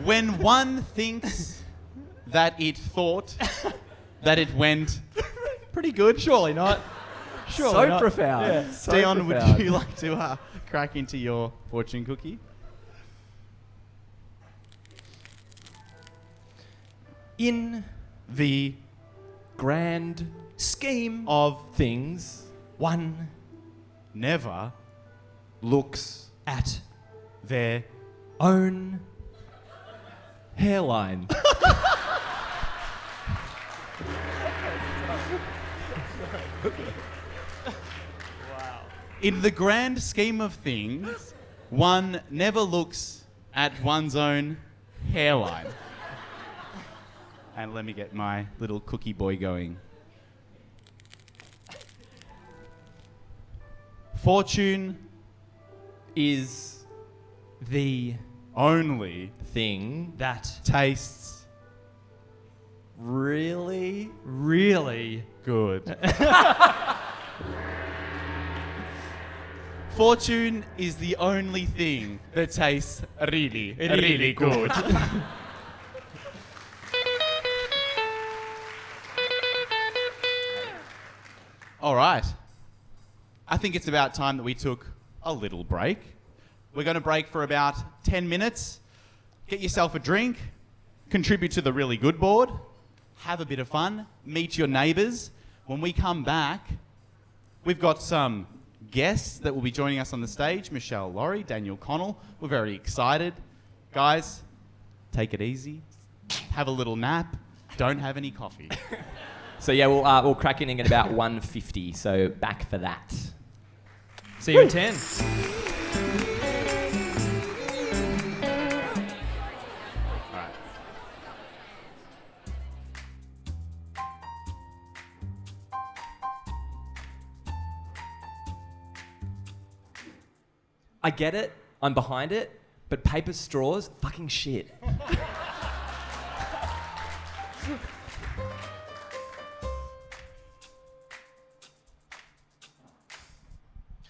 C: when one thinks that it thought that it went pretty good.
D: surely not. Surely
G: So
D: not.
G: profound.
D: Yeah.
G: So
C: Dion,
G: profound.
C: would you like to crack into your fortune cookie?
D: In
C: The
G: grand
D: scheme
C: of
G: things
D: one
C: never
G: looks
D: at
C: their
D: own
G: hairline.
C: in the grand scheme of things, one never looks at one's own hairline. And let me get my little cookie boy going. Fortune
G: Is
D: the
C: only
G: thing
D: that
C: tastes
G: really
D: really
C: good. Fortune is the only thing that tastes really, really good. All right. I think it's about time that we took a little break. We're going to break for about 10 minutes. Get yourself a drink, contribute to the really good board, have a bit of fun, meet your neighbours. When we come back, we've got some guests that will be joining us on the stage. Meshel, Laurie, Daniel, Connell. We're very excited. Guys, take it easy. Have a little nap. Don't have any coffee.
G: So yeah, we'll crack in at about 1:50. So back for that.
D: see you in 10.
C: All right.
G: I get it. I'm behind it. But paper straws, fucking shit.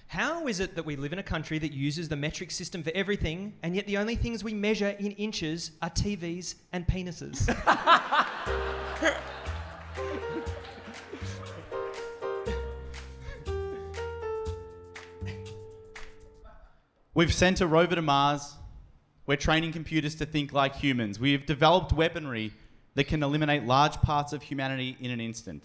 D: How is it that we live in a country that uses the metric system for everything, and yet the only things we measure in inches are TVs and penises?
C: We've sent a rover to Mars. We're training computers to think like humans. We've developed weaponry that can eliminate large parts of humanity in an instant.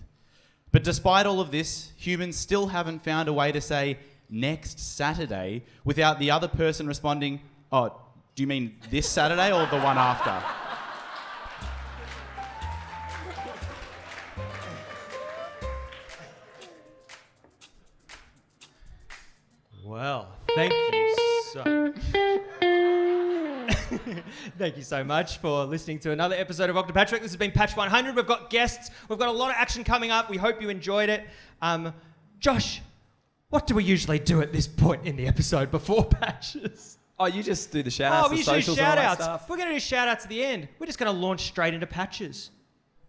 C: But despite all of this, humans still haven't found a way to say next Saturday without the other person responding, oh, do you mean this Saturday or the one after?
D: Well, thank you so thank you so much for listening to another episode of Octopatrick. This has been Patch 100. We've got guests. We've got a lot of action coming up. We hope you enjoyed it. Josh, what do we usually do at this point in the episode before patches?
G: Oh, you just do the shout-outs,
D: We
G: the
D: usually do
G: socials and all that
D: shout-outs.
G: stuff.
D: We're going to do shout-outs at the end. We're just going to launch straight into patches.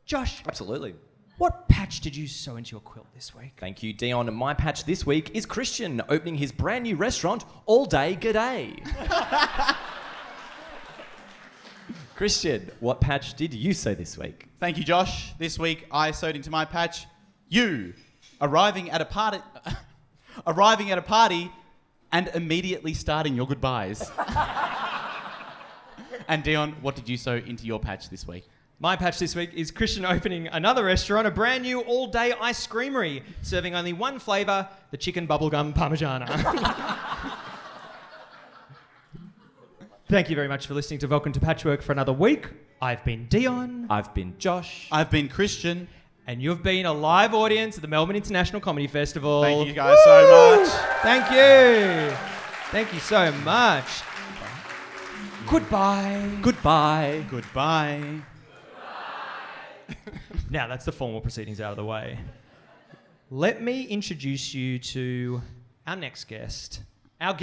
D: Josh,
G: Absolutely.
D: what patch did you sew into your quilt this week?
G: Thank you, Dion. My patch this week is Christian opening his brand new restaurant, All Day G'day. Christian, what patch did you sew this week?
C: Thank you, Josh. This week I sewed into my patch, you arriving at a party and immediately starting your goodbyes. And Dion, what did you sew into your patch this week?
D: My patch this week is Christian opening another restaurant, a brand new all-day ice creamery, serving only one flavour, the chicken bubblegum parmigiana. Thank you very much for listening to Welcome to Patchwork for another week. I've been Dion.
G: I've been Josh.
C: I've been Christian.
D: And you've been a live audience at the Melbourne International Comedy Festival.
C: Thank you guys so much.
D: Thank you. Thank you so much. Goodbye.
G: Goodbye.
C: Goodbye.
D: Now that's the formal proceedings out of the way. Let me introduce you to our next guest. Our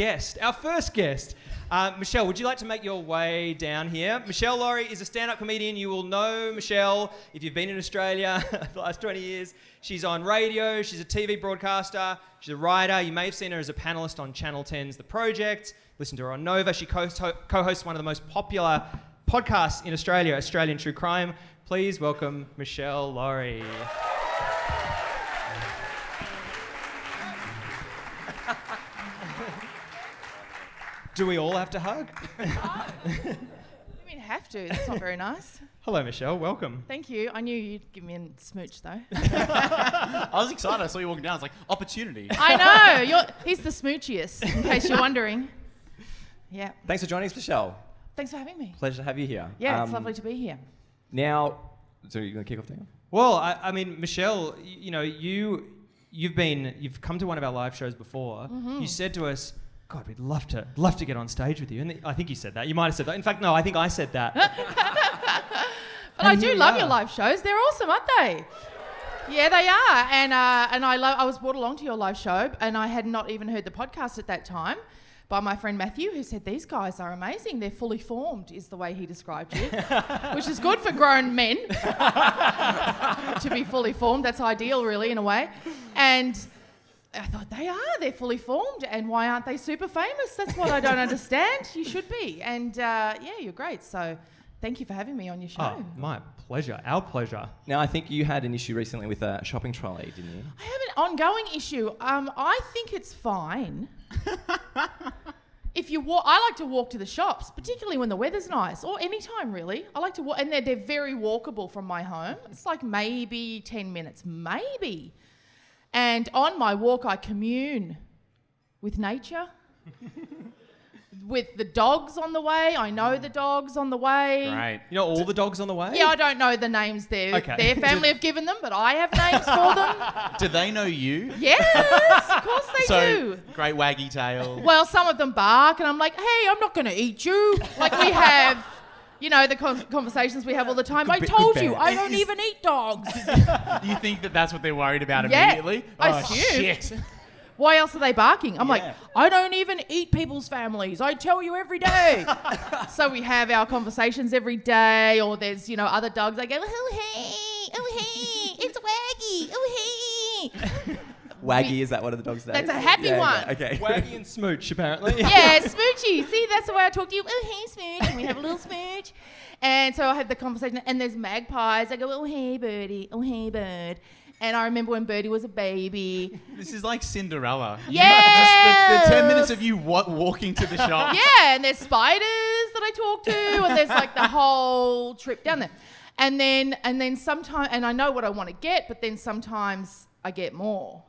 D: first guest. Meshel, would you like to make your way down here? Meshel Laurie is a stand-up comedian. You will know Meshel if you've been in Australia for the last 20 years. She's on radio. She's a TV broadcaster. She's a writer. You may have seen her as a panellist on Channel 10's The Project. Listen to her on Nova. She co-hosts one of the most popular podcasts in Australia, Australian True Crime. Please welcome Meshel Laurie. Do we all have to hug?
H: You mean have to? That's not very nice.
D: Hello, Meshel. Welcome.
H: Thank you. I knew you'd give me a smooch, though.
C: I was excited. I saw you walking down. I was like, opportunity.
H: I know. He's the smoochiest, in case you're wondering. Yeah.
G: Thanks for joining us, Meshel.
H: Thanks for having me.
G: Pleasure to have you here.
H: Yeah, it's lovely to be here.
G: Now, so you're going to kick off, Dion?
D: Well, I mean, Meshel, you know, you've come to one of our live shows before. Mm-hmm. You said to us, God, we'd love to get on stage with you. And I think you said that. You might have said that. In fact, no, I think I said that.
H: But I do love your live shows. They're awesome, aren't they? Yeah, they are. And I was brought along to your live show, and I had not even heard the podcast at that time by my friend Matthew, who said, these guys are amazing. They're fully formed, is the way he described you, which is good for grown men to be fully formed. That's ideal, really, in a way. And I thought, they're fully formed, and why aren't they super famous? That's what I don't understand. You should be. And yeah, you're great. So thank you for having me on your show.
D: Oh, my pleasure. Our pleasure.
G: Now, I think you had an issue recently with a shopping trolley, didn't you?
H: I have an ongoing issue. I think it's fine. If you I like to walk to the shops, particularly when the weather's nice, or any time really. I like to walk, and they're very walkable from my home. It's like maybe 10 minutes, maybe. And on my walk, I commune with nature, with the dogs on the way. I know the dogs on the way.
C: Right.
D: You know all the dogs on the way?
H: Yeah, I don't know the names their family have given them, but I have names for them.
C: Do they know you?
H: Yes, of course they do.
C: Great waggy tail.
H: Well, some of them bark, and I'm like, hey, I'm not going to eat you. Like we have, you know, the conversations we have all the time. I told you, I don't even eat dogs.
C: You think that's what they're worried about
H: Yeah,
C: immediately?
H: I
C: Oh,
H: assume.
C: shit.
H: Why else are they barking? I'm like, I don't even eat people's families. I tell you every day. So we have our conversations every day, or there's, you know, other dogs. I go, oh hey, it's Waggy, oh hey.
G: Waggy, is that one of the dogs' names?
H: That's a happy one.
G: Okay.
D: Waggy and Smooch, apparently.
H: Yeah, Smoochy. See, that's the way I talk to you. Oh, hey, Smooch. And we have a little Smooch. And so I have the conversation. And there's magpies. I go, oh, hey, birdie. Oh, hey, bird. And I remember when Birdie was a baby.
C: This is like Cinderella.
H: Yeah.
C: Just the 10 minutes of you walking to the shop.
H: Yeah, and there's spiders that I talk to. And there's like the whole trip down there. And then sometimes, and I know what I want to get, but then sometimes I get more.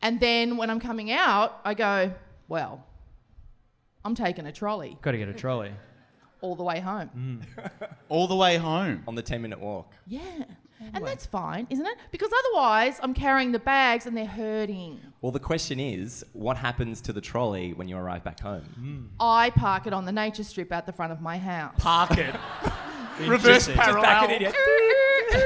H: And then when I'm coming out, I go, well, I'm taking a trolley.
D: Got to get a trolley.
H: All the way home.
C: All the way home.
G: On the 10-minute walk.
H: Yeah. And that's fine, isn't it? Because otherwise I'm carrying the bags and they're hurting.
G: Well, the question is, what happens to the trolley when you arrive back home?
H: I park it on the nature strip out the front of my house.
C: Park it. Reverse parallel.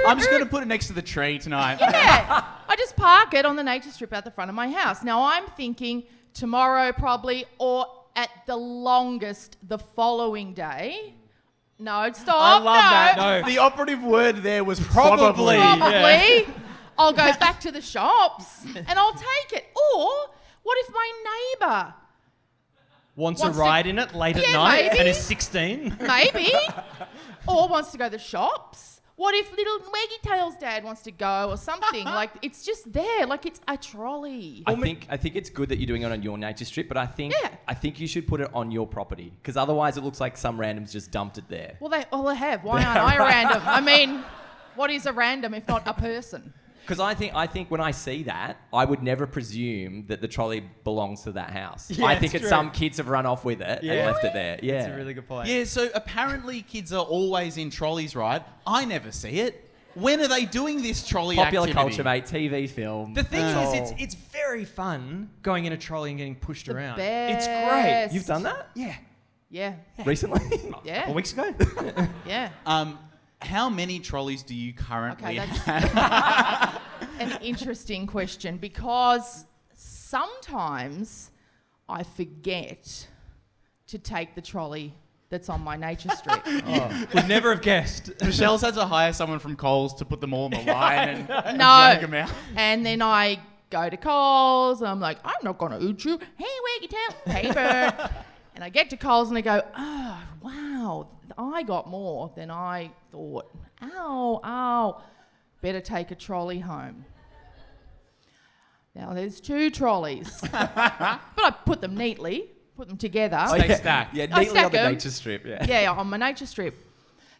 H: I'm
C: I'm just going to put it next to the tree tonight.
H: Yeah. I just park it on the nature strip out the front of my house. Now I'm thinking tomorrow probably, or at the longest the following day. No, stop.
C: I love that.
D: No.
C: The operative word there was probably.
H: Probably. I'll go back to the shops and I'll take it. Or what if my neighbour
D: Wants a ride in it late at night and is 16?
H: Maybe. Or wants to go to the shops. What if little Waggy Tail's dad wants to go or something? Like, it's just there. Like, it's a trolley.
G: I think it's good that you're doing it on your nature strip, but I think you should put it on your property because otherwise it looks like some randoms just dumped it there.
H: Well, they have. Why aren't I a random? I mean, what is a random if not a person?
G: Because I think when I see that, I would never presume that the trolley belongs to that house.
D: Yeah,
G: I think
D: it's
G: some kids have run off with it and left it there. Yeah,
D: That's a really good point.
C: Yeah, so apparently kids are always in trolleys, right? I never see it. When are they doing this trolley
G: Popular
C: activity?
G: culture, mate. TV, film.
D: The thing is, it's very fun going in a trolley and getting pushed around. It's great.
H: best.
G: You've done that?
D: Yeah.
H: Yeah.
G: Recently?
H: Yeah.
D: 4 weeks ago.
H: Yeah.
C: How many trolleys do you currently
H: Okay,
C: have?
H: that's an interesting question because sometimes I forget to take the trolley that's on my nature strip.
D: Would never have guessed.
C: Michelle's had to hire someone from Coles to put them all on the line and drag
H: No.
C: them out.
H: And then I go to Coles and I'm like, I'm not going to eat you. Hey, Waggy Tail, paper. And I get to Coles and I go, oh, wow, I got more than I thought. Ow. Better take a trolley home. Now, there's 2 trolleys. But I put them neatly, put them together.
C: Stay stacked.
G: Yeah,
H: I
G: neatly
H: stack
G: on the
H: 'em.
G: nature strip. Yeah.
H: Yeah, on my nature strip.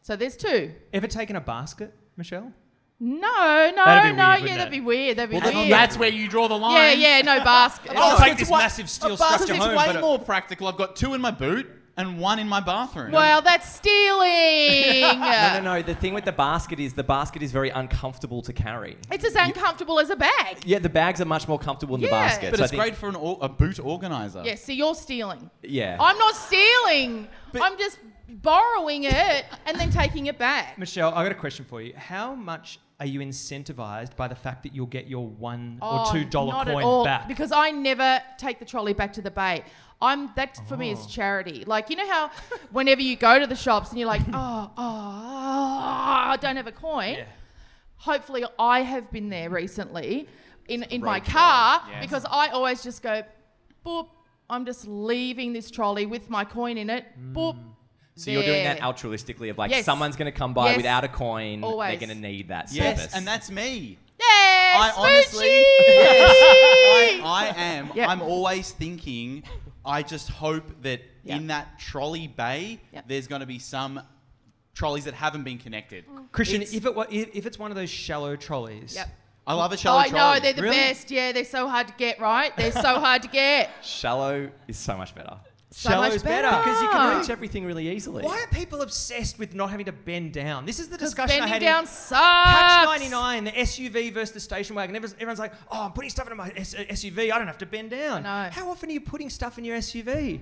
H: So there's 2.
D: Ever taken a basket, Meshel?
H: No.
D: That'd be weird,
H: Yeah,
D: wouldn't
H: that'd
D: it?
H: be weird. That'd be
C: Well,
H: weird.
C: that's where you draw the line.
H: Yeah, no basket.
D: I'll take this
C: wa-
D: massive steel
C: a basket's
D: structure home,
C: way
D: but
C: more practical. I've got 2 in my boot and 1 in my bathroom.
H: Well, that's stealing.
G: No. The thing with the basket is very uncomfortable to carry.
H: It's as uncomfortable as a bag.
G: Yeah, the bags are much more comfortable in the
H: Yeah.
G: basket.
C: but
G: so
C: it's
G: I think-
C: great for a boot organizer.
H: Yeah, see, you're stealing.
G: Yeah.
H: I'm not stealing. I'm just borrowing it and then taking it back.
D: Meshel, I got a question for you. How much are you incentivized by the fact that you'll get your $1 or $2
H: not at
D: coin
H: all,
D: back?
H: because I never take the trolley back to the bay. That for me is charity. Like, you know how whenever you go to the shops and you're like, I don't have a coin.
D: Yeah.
H: Hopefully I have been there recently in my car
C: Yes.
H: because I always just go, boop, I'm just leaving this trolley with my coin in it, boop.
G: So you're doing that
H: there.
G: altruistically of like
H: Yes.
G: someone's going to come by
H: Yes.
G: without a coin.
H: Always.
G: They're going to need that
C: Yes,
G: service.
C: and that's me.
H: Yeah,
C: I honestly,
H: Smoochie!
C: I am.
H: Yep.
C: I'm always thinking. I just hope that
H: Yep.
C: in that trolley bay,
H: Yep.
C: there's going to be some trolleys that haven't been connected.
D: Christian,
C: It's-
D: if it's one of those shallow trolleys,
H: Yep.
C: I love a
H: Oh,
C: shallow
H: I
C: trolley.
H: know, they're the
D: Really?
H: best. Yeah, they're so hard to get, right? They're so hard to get.
G: Shallow is so much better.
H: So
D: shallow's
H: much
D: better.
H: better.
G: Because you can reach everything really easily.
D: Why are people obsessed with not having to bend down? This is the
H: Because
D: discussion I
H: bending
D: had
H: down
D: in
H: sucks.
D: Patch 99, the SUV versus the station wagon. Everyone's like, oh, I'm putting stuff in my SUV. I don't have to bend down.
H: I know.
D: How often are you putting stuff in your SUV?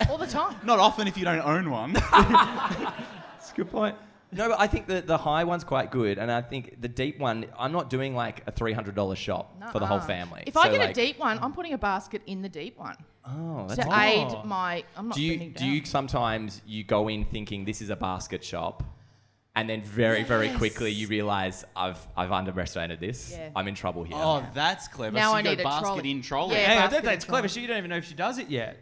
H: All the time.
C: Not often if you don't own one.
G: That's a good point. No, but I think the high one's quite good, and I think the deep one, I'm not doing like a $300 shop for the whole
H: Nuh-uh.
G: family.
H: If I
G: So,
H: get a
G: like-
H: deep one, I'm putting a basket in the deep one
G: Oh,
H: to
G: that's
H: aid my. I'm not
G: Do
H: bending
G: you
H: down.
G: do you sometimes you go in thinking this is a basket shop, and then very
H: Yes.
G: quickly you realise I've underestimated this.
H: Yeah.
G: I'm in trouble here.
C: Oh, that's clever.
H: Now
C: so
H: I
C: you go
H: need a
C: basket
H: trolley.
C: in trolley.
H: Yeah.
D: Hang on,
H: basket
D: that's
H: in
D: clever.
H: trolley.
D: You don't even know if she does it yet.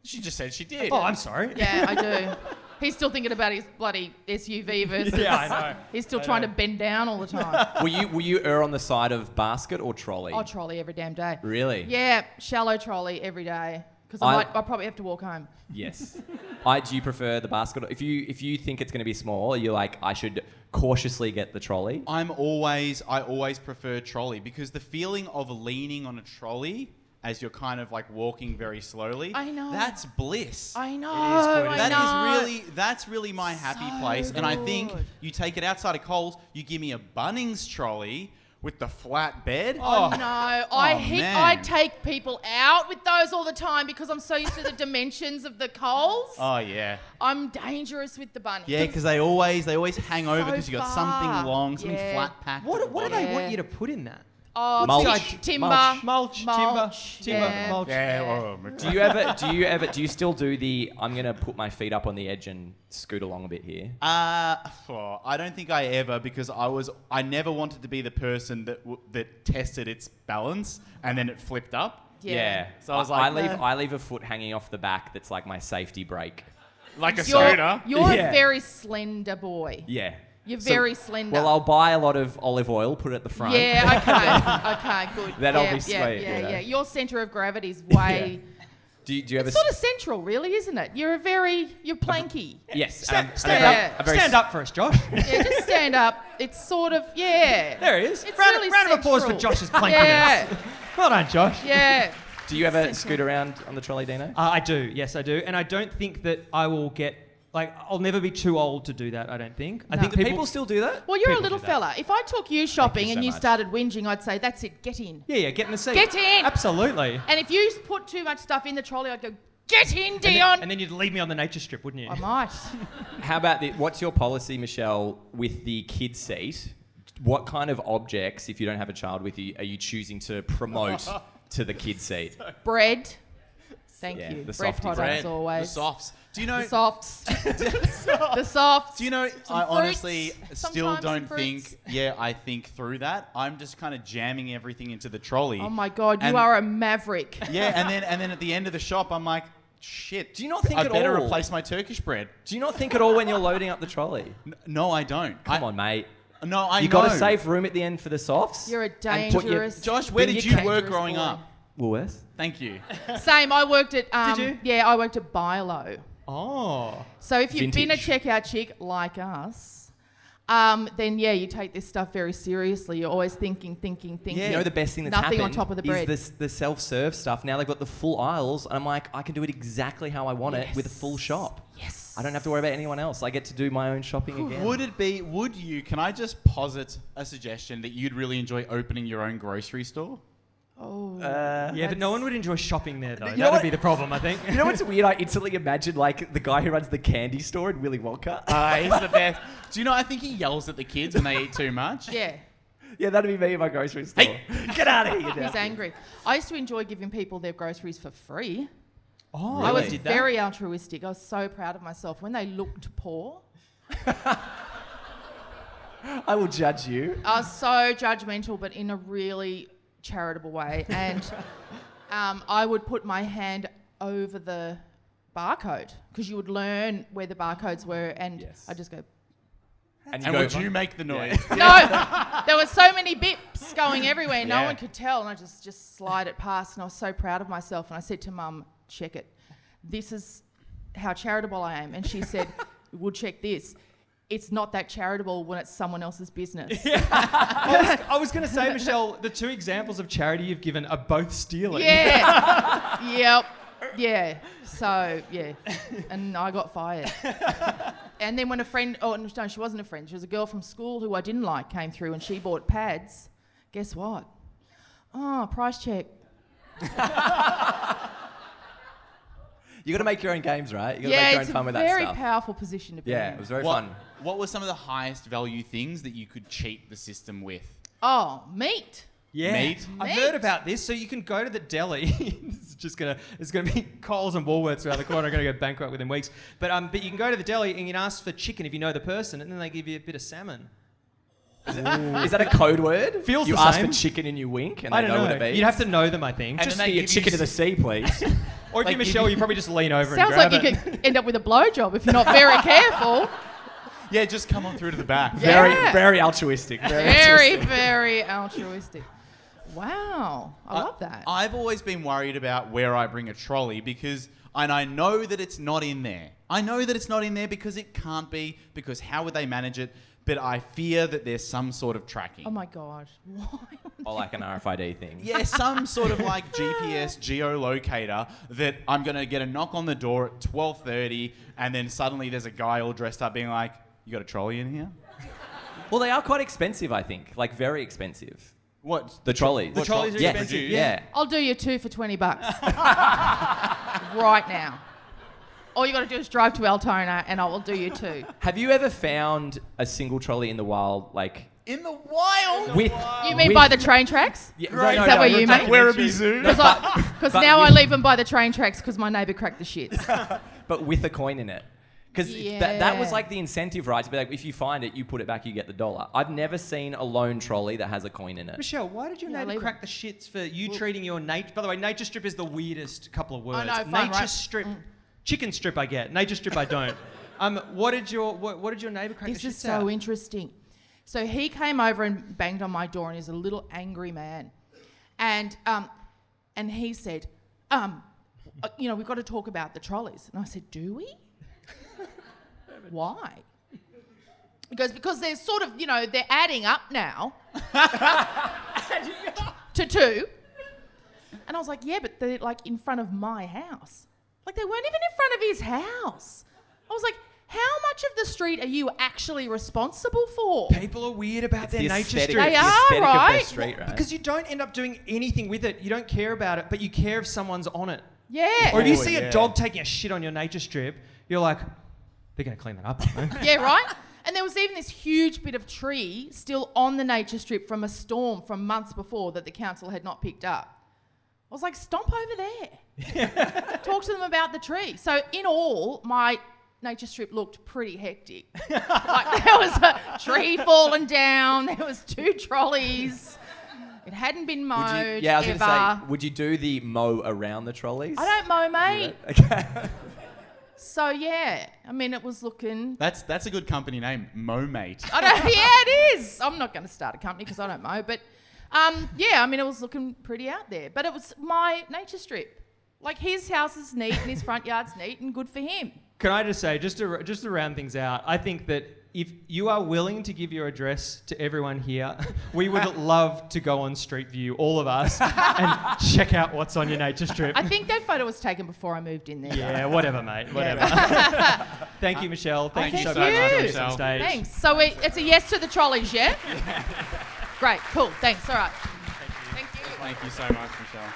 C: She just said she did.
D: Oh, I'm sorry.
H: Yeah, I do. He's still thinking about his bloody SUV versus.
D: Yeah, I know.
H: He's still trying to bend down all the time.
G: Will you err on the side of basket or trolley?
H: Oh, trolley every damn day.
G: Really?
H: Yeah, shallow trolley every day. Because I'll probably have to walk home.
G: Yes. Do you prefer the basket? If you think it's going to be small, you're like, I should cautiously get the trolley.
C: I always prefer trolley because the feeling of leaning on a trolley as you're kind of like walking very slowly.
H: I know.
C: That's bliss.
H: I know.
D: good.
C: That's really my happy
H: So
C: place. And I think
H: good.
C: you take it outside of Coles, you give me a Bunnings trolley with the flat bed.
H: Oh, no.
C: man.
H: I take people out with those all the time because I'm so used to the dimensions of the Coles.
C: Oh yeah.
H: I'm dangerous with the bunny.
C: Yeah, because they always hang over
H: so
C: because you got
H: far.
C: something long, something
H: Yeah.
C: flat packed.
D: What do they
H: Yeah.
D: want you to put in that?
H: Oh,
G: Mulch.
H: timber.
D: Mulch,
H: Yeah.
D: mulch.
G: Do you still do the I'm going to put my feet up on the edge and scoot along a bit here?
C: I don't think I ever because I never wanted to be the person that tested its balance and then it flipped up.
H: Yeah.
C: So I was like,
G: I leave a foot hanging off the back that's like my safety brake.
C: like a
H: You're
C: soda.
H: a
G: Yeah.
H: very slender boy.
G: Yeah.
H: You're very slender.
G: Well, I'll buy a lot of olive oil, put it at the front.
H: Yeah, okay, good.
G: That'll be sweet.
H: Yeah. Your centre of gravity is way...
G: Do you have
H: It's sort of central, really, isn't it? You're planky.
G: Yes.
D: Stand up for us, Josh.
H: Yeah, just stand up. It's sort of, yeah.
D: There he is.
H: It's
D: round
H: really
D: of applause for
H: central.
D: Josh's plankiness.
H: Yeah.
D: Well done, Josh.
H: Yeah.
G: Do you ever scoot around on the trolley, Dino?
D: I do. Yes, I do. And I don't think that I will get... I'll never be too old to do that, I don't think. I think
G: people still do that?
H: Well, you're a
D: People
H: little
D: do that.
H: fella. If I took you shopping
G: you
H: and
G: so
H: you
G: much.
H: started whinging, I'd say, that's it, get in.
D: Yeah, get in the seat.
H: Get in.
D: Absolutely.
H: And if you put too much stuff in the trolley, I'd go, get in, Dion.
D: And then you'd leave me on the nature strip, wouldn't you?
H: I might.
G: How about what's your policy, Meshel, with the kid seat? What kind of objects, if you don't have a child with you, are you choosing to promote to the kid seat?
H: Bread. Thank
G: Yeah,
H: you.
G: the
H: Bread
G: softies.
H: products
C: The
H: always.
C: softs. Do you know?
H: The softs. The softs.
C: Do you know?
H: Some
C: I
H: fruits,
C: honestly still
H: sometimes some
C: don't
H: fruits.
C: think. Yeah, I think through that. I'm just kind of jamming everything into the trolley.
H: Oh my God, you
C: And-
H: are a maverick.
C: Yeah, and then at the end of the shop, I'm like, shit.
G: Do you not think
C: I
G: at
C: better
G: all?
C: replace my Turkish bread?
G: Do you not think at all when you're loading up the trolley?
C: No, I don't.
G: Come on, mate.
C: No, I
G: You
C: know.
G: got to save room at the end for the softs.
H: You're a
G: and put your-
H: dangerous...
C: Josh, where did you work
H: dangerous
C: growing
H: boy.
C: up?
G: Woolworths.
C: Thank you.
H: Same, I worked at...
D: Did you?
H: Yeah, I worked at Bilo.
D: Oh.
H: So if you've been a
G: Vintage.
H: checkout chick like us, then yeah, you take this stuff very seriously. You're always thinking.
G: You know the best thing that's
H: Nothing
G: happened
H: on top of the bread.
G: is the self-serve stuff. Now they've got the full aisles, and I'm like, I can do it exactly how I want it with a full shop.
H: Yes.
G: I don't have to worry about anyone else. I get to do my own shopping again.
C: Would you, can I just posit a suggestion that you'd really enjoy opening your own grocery store?
H: Oh.
D: Yeah, but no one would enjoy shopping there, though.
G: You know
D: That would
G: what?
D: be the problem, I think.
G: You know what's weird? I instantly imagine like the guy who runs the candy store in Willy Wonka.
C: He's the best. Do you know, I think he yells at the kids when they eat too much.
H: Yeah.
G: Yeah, that'd be me in my grocery store.
C: Hey.
G: Get out of here!
H: He's angry. I used to enjoy giving people their groceries for free.
D: Oh,
H: I was
G: Really?
H: very altruistic. I was so proud of myself. When they looked poor,
G: I will judge you.
H: I was so judgmental, but in a really charitable way. And I would put my hand over the barcode because you would learn where the barcodes were, and
G: Yes.
H: I just go.
C: And
G: go,
C: would you make the noise?
H: No, there were so many bips going everywhere. No
C: Yeah.
H: one could tell, and I just slide it past. And I was so proud of myself. And I said to Mum, "Check it. This is how charitable I am." And she said, "We'll check this. It's not that charitable when it's someone else's business."
D: I was going to say, Meshel, the two examples of charity you've given are both stealing.
H: Yeah. Yep. Yeah. So, yeah. And I got fired. And then when a friend, no, she wasn't a friend. She was a girl from school who I didn't like, came through and she bought pads. Guess what? Oh, price check.
G: You got to make your own games, right? You got to make
H: Yeah,
G: your own
H: it's
G: fun
H: a
G: with that
H: very
G: stuff.
H: powerful position to be
G: Yeah,
H: in.
G: it was very fun.
C: What were some of the highest value things that you could cheat the system with?
H: Oh, meat.
D: Yeah.
C: Meat?
D: I've
H: Meat.
D: heard about this. So you can go to the deli. It's gonna be Coles and Woolworths around the corner. Are gonna go bankrupt within weeks. But you can go to the deli and you can ask for chicken if you know the person, and then they give you a bit of salmon.
G: Is that a code word?
D: Feels
G: you
D: the
G: ask
D: same.
G: for chicken and you wink, and
D: I
G: they
D: don't
G: know
D: know.
G: what it means.
D: You'd have to know them, I think.
G: And
D: Just
G: then they give chicken to the sea, please.
D: or if
C: like
D: you're Meshel, you probably just lean over
H: Sounds
D: and grab
H: like you
D: it.
H: could end up with a blowjob if you're not very careful.
C: Yeah, just come on through to the back.
G: Very,
H: Yeah.
G: very altruistic.
H: Very, very altruistic. Wow. I love that.
C: I've always been worried about where I bring a trolley and I know that it's not in there. I know that it's not in there because it can't be, because how would they manage it? But I fear that there's some sort of tracking.
H: Oh my God. Why?
G: Or like an RFID thing.
C: Yeah, some sort of like GPS geolocator that I'm going to get a knock on the door at 12:30 and then suddenly there's a guy all dressed up being like, "You got a trolley in here?"
G: Well, they are quite expensive, I think. Like, very expensive.
C: What?
G: The trolleys.
D: The trolleys are
G: Yes.
D: expensive.
G: Yeah.
H: I'll do you two for $20. Right now. All you got to do is drive to Altona and I will do you two.
G: Have you ever found a single trolley in the wild, like,
C: In the wild?
G: with...
H: You mean
G: with-
H: by the train tracks?
G: Yeah,
C: Right.
H: Is that what you
G: we're
H: mean?
C: Werribee Zoo?
H: Because
G: But
H: now I
G: with-
H: leave them by the train tracks because my neighbour cracked the shits.
G: But with a coin in it. Because that was
H: Yeah.
G: like the incentive, right? To be like, if you find it, you put it back, you get the $1. I've never seen a lone trolley that has a coin in it.
D: Meshel, why did your
H: Yeah,
D: neighbour
H: leave
D: crack the shits for you treating your nature? By the way, nature strip is the weirdest couple of words.
H: know, fun,
D: nature
H: right?
D: strip, chicken strip I get. Nature strip I don't. What did your neighbour crack
H: This
D: the
H: is
D: shits
H: so
D: out?
H: interesting. So he came over and banged on my door, and he's a little angry man, and he said, we've got to talk about the trolleys. And I said, do we? Why? He goes, because they're sort of, they're adding up now to 2. And I was like, yeah, but they're like in front of my house. Like they weren't even in front of his house. I was like, how much of the street are you actually responsible for?
D: People are weird about their nature strips.
H: They
G: the
H: are,
G: aesthetic of their
H: right?
G: street, right?
D: Because you don't end up doing anything with it. You don't care about it, but you care if someone's on it.
H: Yeah.
D: Or if you see a dog taking a shit on your nature strip, you're like, they're going to clean that up, aren't they?
H: Yeah, right? And there was even this huge bit of tree still on the nature strip from a storm from months before that the council had not picked up. I was like, stomp over there. Talk to them about the tree. So in all, my nature strip looked pretty hectic. Like there was a tree falling down. There was 2 trolleys. It hadn't been mowed
G: I was going
H: ever.
G: to say, would you do the mow around the trolleys?
H: I don't mow, mate.
G: Okay.
H: So yeah, I mean, it was looking.
C: That's a good company name, Mo-Mate.
H: Yeah, it is. I'm not going to start a company because I don't mow, but yeah, I mean, it was looking pretty out there. But it was my nature strip. Like his house is neat and his front yard's neat and good for him.
D: Can I just say, just to round things out, I think that if you are willing to give your address to everyone here, we would love to go on Street View, all of us, and check out what's on your nature strip.
H: I think that photo was taken before I moved in there.
D: Yeah, whatever, mate. Whatever. Thank you, Meshel. Thank you so
H: Thank
D: much for
H: you.
D: joining us on stage.
H: Thanks. So it's a yes to the trolleys, yeah? Great, cool. Thanks. All right. Thank you.
C: Thank you so much, Meshel.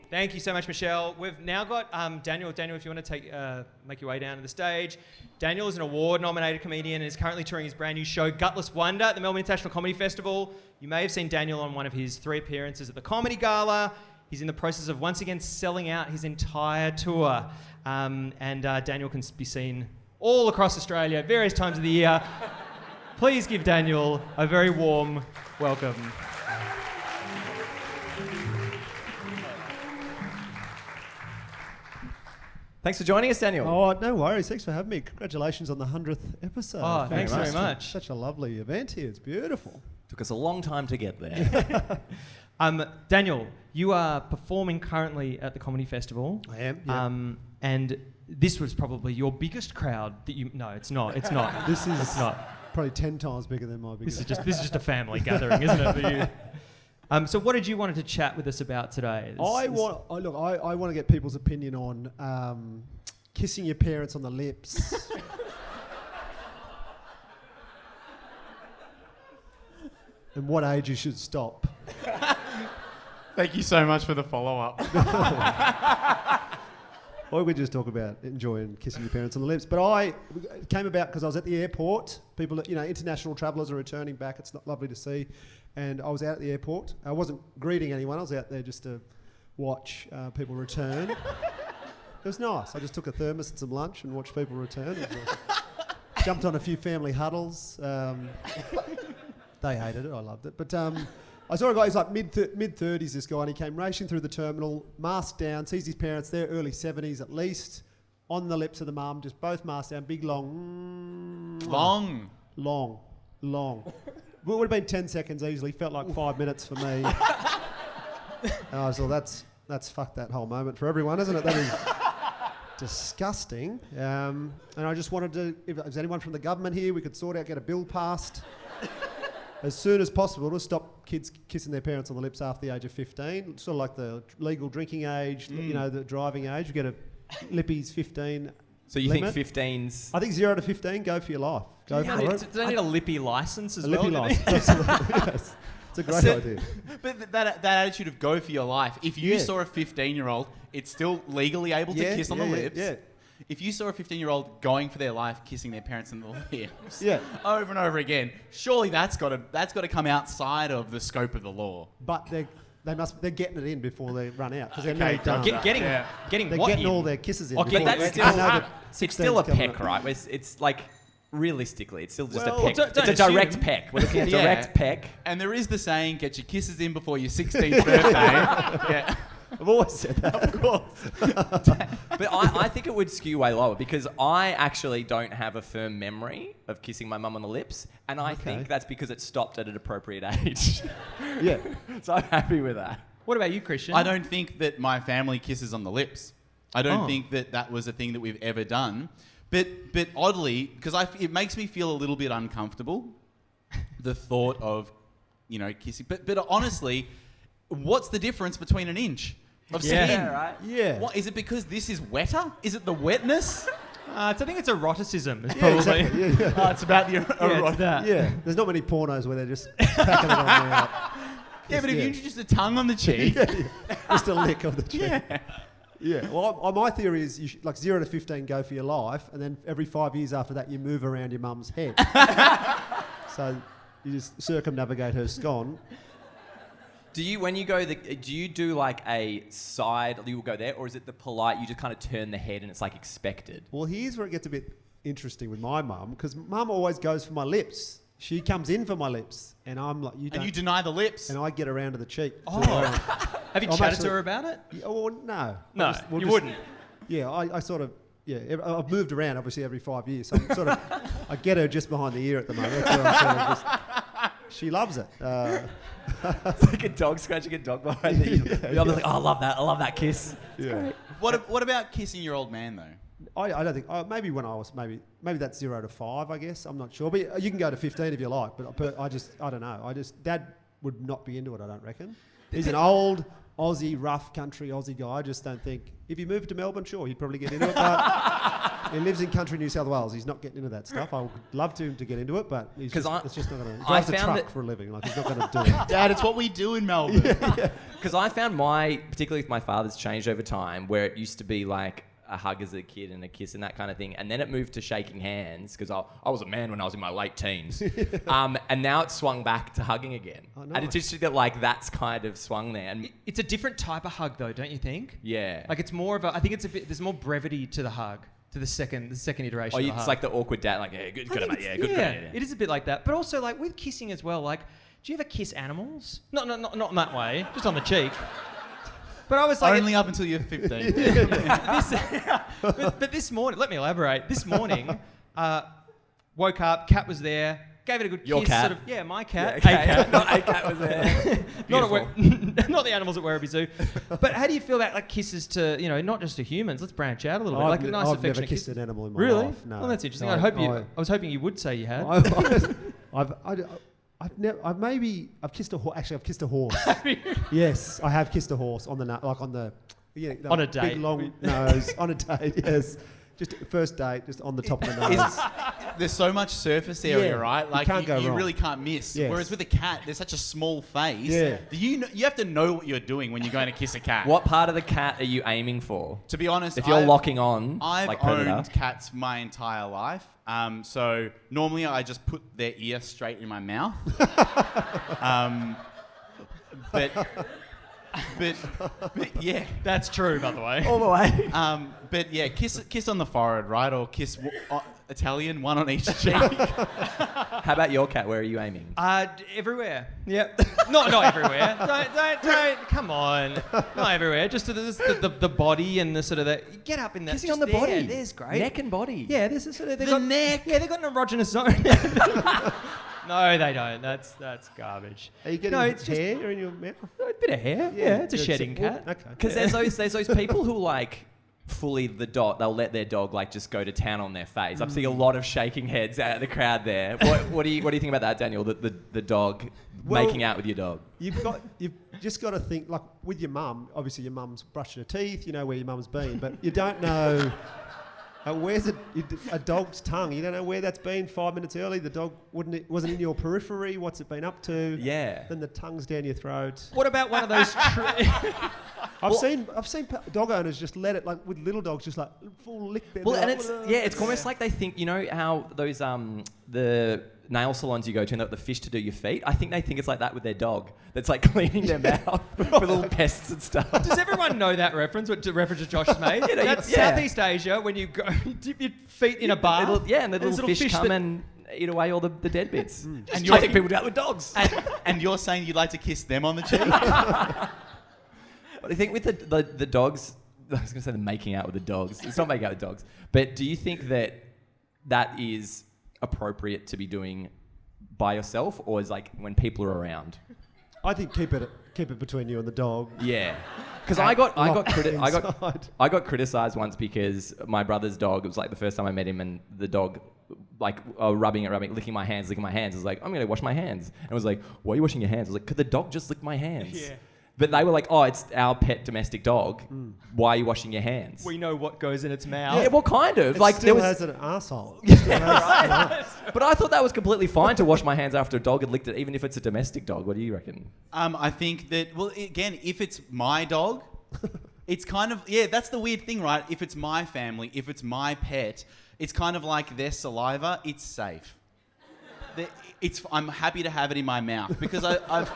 D: Thank you so much, Meshel. We've now got Daniel. Daniel, if you want to make your way down to the stage. Daniel is an award-nominated comedian and is currently touring his brand new show, Gutless Wonder, at the Melbourne International Comedy Festival. You may have seen Daniel on one of his 3 appearances at the Comedy Gala. He's in the process of once again selling out his entire tour. Daniel can be seen all across Australia, various times of the year. Please give Daniel a very warm welcome.
G: Thanks for joining us, Daniel.
I: Oh, no worries. Thanks for having me. Congratulations on the 100th episode.
D: Oh, thanks very much.
I: Such a lovely event here. It's beautiful.
G: Took us a long time to get there.
D: Daniel, you are performing currently at the Comedy Festival.
I: I am, yeah.
D: And this was probably your biggest crowd that you... No, it's not. It's not.
I: This is
D: It's not.
I: probably 10 times bigger than my biggest.
D: This is just a family gathering, isn't it, for you? So what did you want to chat with us about today?
I: I want to get people's opinion on kissing your parents on the lips. And what age you should stop.
C: Thank you so much for the follow-up.
I: Or we just talk about enjoying kissing your parents on the lips. But it came about because I was at the airport. People, international travellers are returning back. It's lovely to see. And I was out at the airport. I wasn't greeting anyone. I was out there just to watch people return. It was nice. I just took a thermos and some lunch and watched people return. Jumped on a few family huddles. They hated it. I loved it. But I saw a guy, he's like mid-30s, this guy, and he came racing through the terminal, masked down, sees his parents, they're early 70s at least, on the lips of the mum, just both masked down, big long. It would have been 10 seconds easily, felt like 5 minutes for me. And I thought, that's fucked that whole moment for everyone, isn't it? That is disgusting. And I just wanted to, if there's anyone from the government here, we could get a bill passed as soon as possible to stop kids kissing their parents on the lips after the age of 15. Sort of like the legal drinking age, the driving age. We get a Lippy's 15.
G: So you
I: limit.
G: think 15's...
I: I think 0 to 15, go for your life. Go for it.
D: Do they need a lippy license as
I: A
D: well?
I: Lippy license, absolutely. Yes. It's a great idea.
C: But that attitude of go for your life, if you saw a 15-year-old, it's still legally able to kiss on the lips.
I: Yeah.
C: If you saw a 15-year-old going for their life, kissing their parents on the lips, over and over again, surely that's got to come outside of the scope of the law.
I: But they're getting it in before they run out because they're nearly done.
D: Getting
I: they're
D: what
I: getting
D: in?
I: all their kisses in.
G: Okay,
I: before
G: that's
I: they know that
G: it's still a
I: 16's coming
G: peck,
I: up.
G: right? It's like realistically, it's still just
I: Well,
G: a peck.
D: don't
G: It's a direct
D: assume.
G: peck. We're looking at
C: Yeah.
G: direct peck.
C: And there is the saying, get your kisses in before your 16th birthday. Yeah.
I: I've always said that.
C: Of course.
G: But I think it would skew way lower because I actually don't have a firm memory of kissing my mum on the lips, and I think that's because it stopped at an appropriate age.
I: Yeah.
G: So I'm happy with that.
D: What about you, Christian?
C: I don't think that my family kisses on the lips. I don't think that was a thing that we've ever done. But oddly, because it makes me feel a little bit uncomfortable, the thought of, kissing. But honestly, what's the difference between an inch of skin?
G: Yeah, right.
I: Yeah.
C: What, is it because this is wetter? Is it the wetness?
D: I think it's eroticism. It's
I: Yeah,
D: probably.
I: exactly. Yeah, yeah.
C: It's about the
D: It's that.
I: Yeah. There's not many pornos where they're just packing it on there.
C: Yeah, but if you introduce a tongue on the cheek,
I: Just a lick of the cheek. Yeah. Well, my theory is you should, 0 to 15 go for your life, and then every 5 years after that you move around your mum's head. So you just circumnavigate her scone.
G: Do you do like a side, you will go there, or is it the polite, you just kind of turn the head and it's like expected?
I: Well, here's where it gets a bit interesting with my mum, because mum always goes for my lips. She comes in for my lips, and I'm like, you don't.
C: and you deny the lips.
I: And I get around to the cheek.
D: Have you
I: I'm
D: chatted
I: actually-
D: to her about it?
I: Yeah, well, no.
D: No, you wouldn't.
I: Yeah, I sort of, I've moved around obviously every 5 years, so I'm sort of, I get her just behind the ear at the moment. That's where I'm sort of just, she loves it.
G: It's like a dog scratching a dog behind the ear. The other's like, oh, I love that kiss.
I: Yeah.
C: What about kissing your old man, though?
I: I don't think, maybe when I was, maybe that's 0 to 5, I guess. I'm not sure. But you can go to 15 if you like. But I don't know. Dad would not be into it, I don't reckon. He's an old Aussie, rough country Aussie guy. I just don't think, if he moved to Melbourne, sure, he'd probably get into it. But he lives in country New South Wales. He's not getting into that stuff. I would love to get into it, but it's just not going to. He drives a truck for a living. Like, he's not going to do it.
C: Dad, it's what we do in Melbourne.
G: Because I found particularly with my father's, changed over time, where it used to be like a hug as a kid and a kiss and that kind of thing. And then it moved to shaking hands, because I was a man when I was in my late teens. And now it's swung back to hugging again.
I: Oh,
G: And
I: nice.
G: it's interesting that that's kind of swung there. And
D: It's a different type of hug, though, don't you think?
G: yeah.
D: Like, it's more of a. I think it's a bit. There's more brevity to the hug, to the second iteration. of the
G: it's
D: hug.
G: like the awkward dad, like, yeah, good,
D: I think
G: mate,
D: it's-
G: yeah, good,
D: yeah,
G: good.
D: it is a bit like that. But also, like, with kissing as well, like, do you ever kiss animals? Not in that way, just on the cheek. But I was like,
C: Only up until you're 15.
D: but this morning, let me elaborate. This morning, woke up, cat was there, gave it a good
G: Your
D: kiss.
G: cat?
D: Sort of, yeah, my cat.
G: Yeah,
D: A cat.
G: Not a cat was there.
D: Not the animals at Werribee Zoo. But how do you feel about like kisses to, not just to humans? Let's branch out a little bit. Like a nice
I: I've never
D: affectionate
I: kissed
D: kiss.
I: an animal in my
D: Really?
I: life. No.
D: Well, that's interesting.
I: No,
D: I was hoping you would say you had.
I: I've kissed a horse. Actually, I've kissed a horse. Yes, I have kissed a horse on the
D: On a date.
I: big long nose on a date. Yes, just first date, just on the top of the nose.
C: There's so much surface area,
I: Yeah,
C: right?
I: you
C: Like
I: can't go
C: you
I: wrong.
C: really can't miss.
I: Yes.
C: Whereas with a cat, there's such a small face.
I: Yeah.
C: You have to know what you're doing when you're going to kiss a cat.
G: What part of the cat are you aiming for?
C: To be honest,
G: If you're locking on,
C: I've
G: like Predator.
C: owned cats my entire life. So normally I just put their ear straight in my mouth. But yeah.
D: That's true, by the way.
G: all the way.
C: But yeah, kiss on the forehead, right? Or kiss Italian, one on each cheek.
G: How about your cat? Where are you aiming?
D: Everywhere. Yep. not everywhere. Don't. Come on. Not everywhere. Just to the body and the sort of the. Get up in that.
G: Kissing
D: just
G: on the body.
D: there. There's great.
G: Neck and body.
D: Yeah, there's a sort of.
C: The neck.
D: Yeah, they've got an erogenous zone. No, they don't. That's garbage.
I: Are you getting
D: it's just
I: hair in your mouth?
D: a bit of hair. Yeah, it's a shedding cat.
I: Okay.
G: Because there's those people who like fully they'll let their dog like just go to town on their face. I'm seeing a lot of shaking heads out of the crowd there. What do you think about that, Daniel? The dog making out with your dog.
I: You've just got to think, like with your mum. Obviously, your mum's brushing her teeth. You know where your mum's been, but you don't know. Where's a dog's tongue? You don't know where that's been 5 minutes early. The dog wasn't in your periphery. What's it been up to?
G: Yeah.
I: Then the tongue's down your throat.
D: What about one of those?
I: I've seen dog owners just let it, like with little dogs, just like full lick their.
G: Well, and it's almost like they think, how those the nail salons you go to and they've got the fish to do your feet. I think they think it's like that with their dog. That's like cleaning their mouth with little pests and stuff.
D: Does everyone know that reference? What reference Josh has made? That's Southeast Asia when you go you dip your feet in a bar.
G: And the little fish come and eat away all the dead bits.
C: And
G: I think people do that with dogs.
C: And you're saying you'd like to kiss them on the cheek?
G: But I think with the dogs, I was going to say the making out with the dogs. It's not making out with dogs. But do you think that is appropriate to be doing by yourself, or is like when people are around?
I: I think keep it between you and the dog.
G: Yeah, because I got criticized once because my brother's dog. It was like the first time I met him, and the dog like rubbing, licking my hands. I was like, I'm gonna wash my hands, and I was like, why are you washing your hands? I was like, could the dog just lick my hands?
D: Yeah.
G: But they were like, oh, it's our pet domestic dog. Why are you washing your hands?
D: We know what goes in its mouth.
G: Yeah, well, kind of.
I: It
G: like
I: still
G: there was,
I: has an arsehole.
G: but I thought that was completely fine to wash my hands after a dog had licked it, even if it's a domestic dog. What do you reckon?
C: I think that, well, again, if it's my dog, it's kind of, that's the weird thing, right? If it's my family, if it's my pet, it's kind of like their saliva, it's safe. I'm happy to have it in my mouth because I've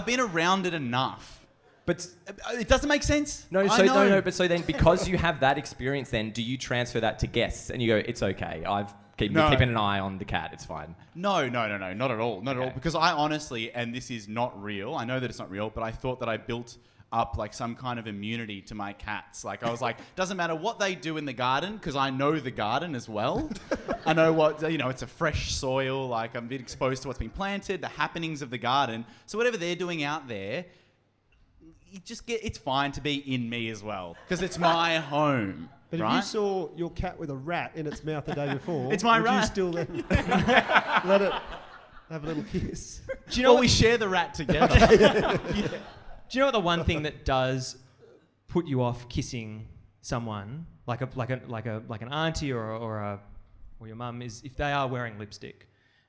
C: been around it enough.
G: But
C: it doesn't make sense.
G: But so then because you have that experience, then do you transfer that to guests and you go, it's okay, I've keeping an eye on the cat, it's fine?
C: No, not at all, not at all. Because I honestly, and this is not real, I know that it's not real, but I thought that I built up like some kind of immunity to my cats. Like I was like, doesn't matter what they do in the garden, because I know the garden as well. I know what, it's a fresh soil, like I'm a bit exposed to what's been planted, the happenings of the garden. So whatever they're doing out there, it's fine to be in me as well, because it's my home.
I: But
C: right?
I: if you saw your cat with a rat in its mouth the day before,
C: it's my
I: would
C: rat.
I: you still let it have a little kiss?
C: Do you know we share the rat together?
D: Do you know what the one thing that does put you off kissing someone, like an auntie or your mum, is if they are wearing lipstick?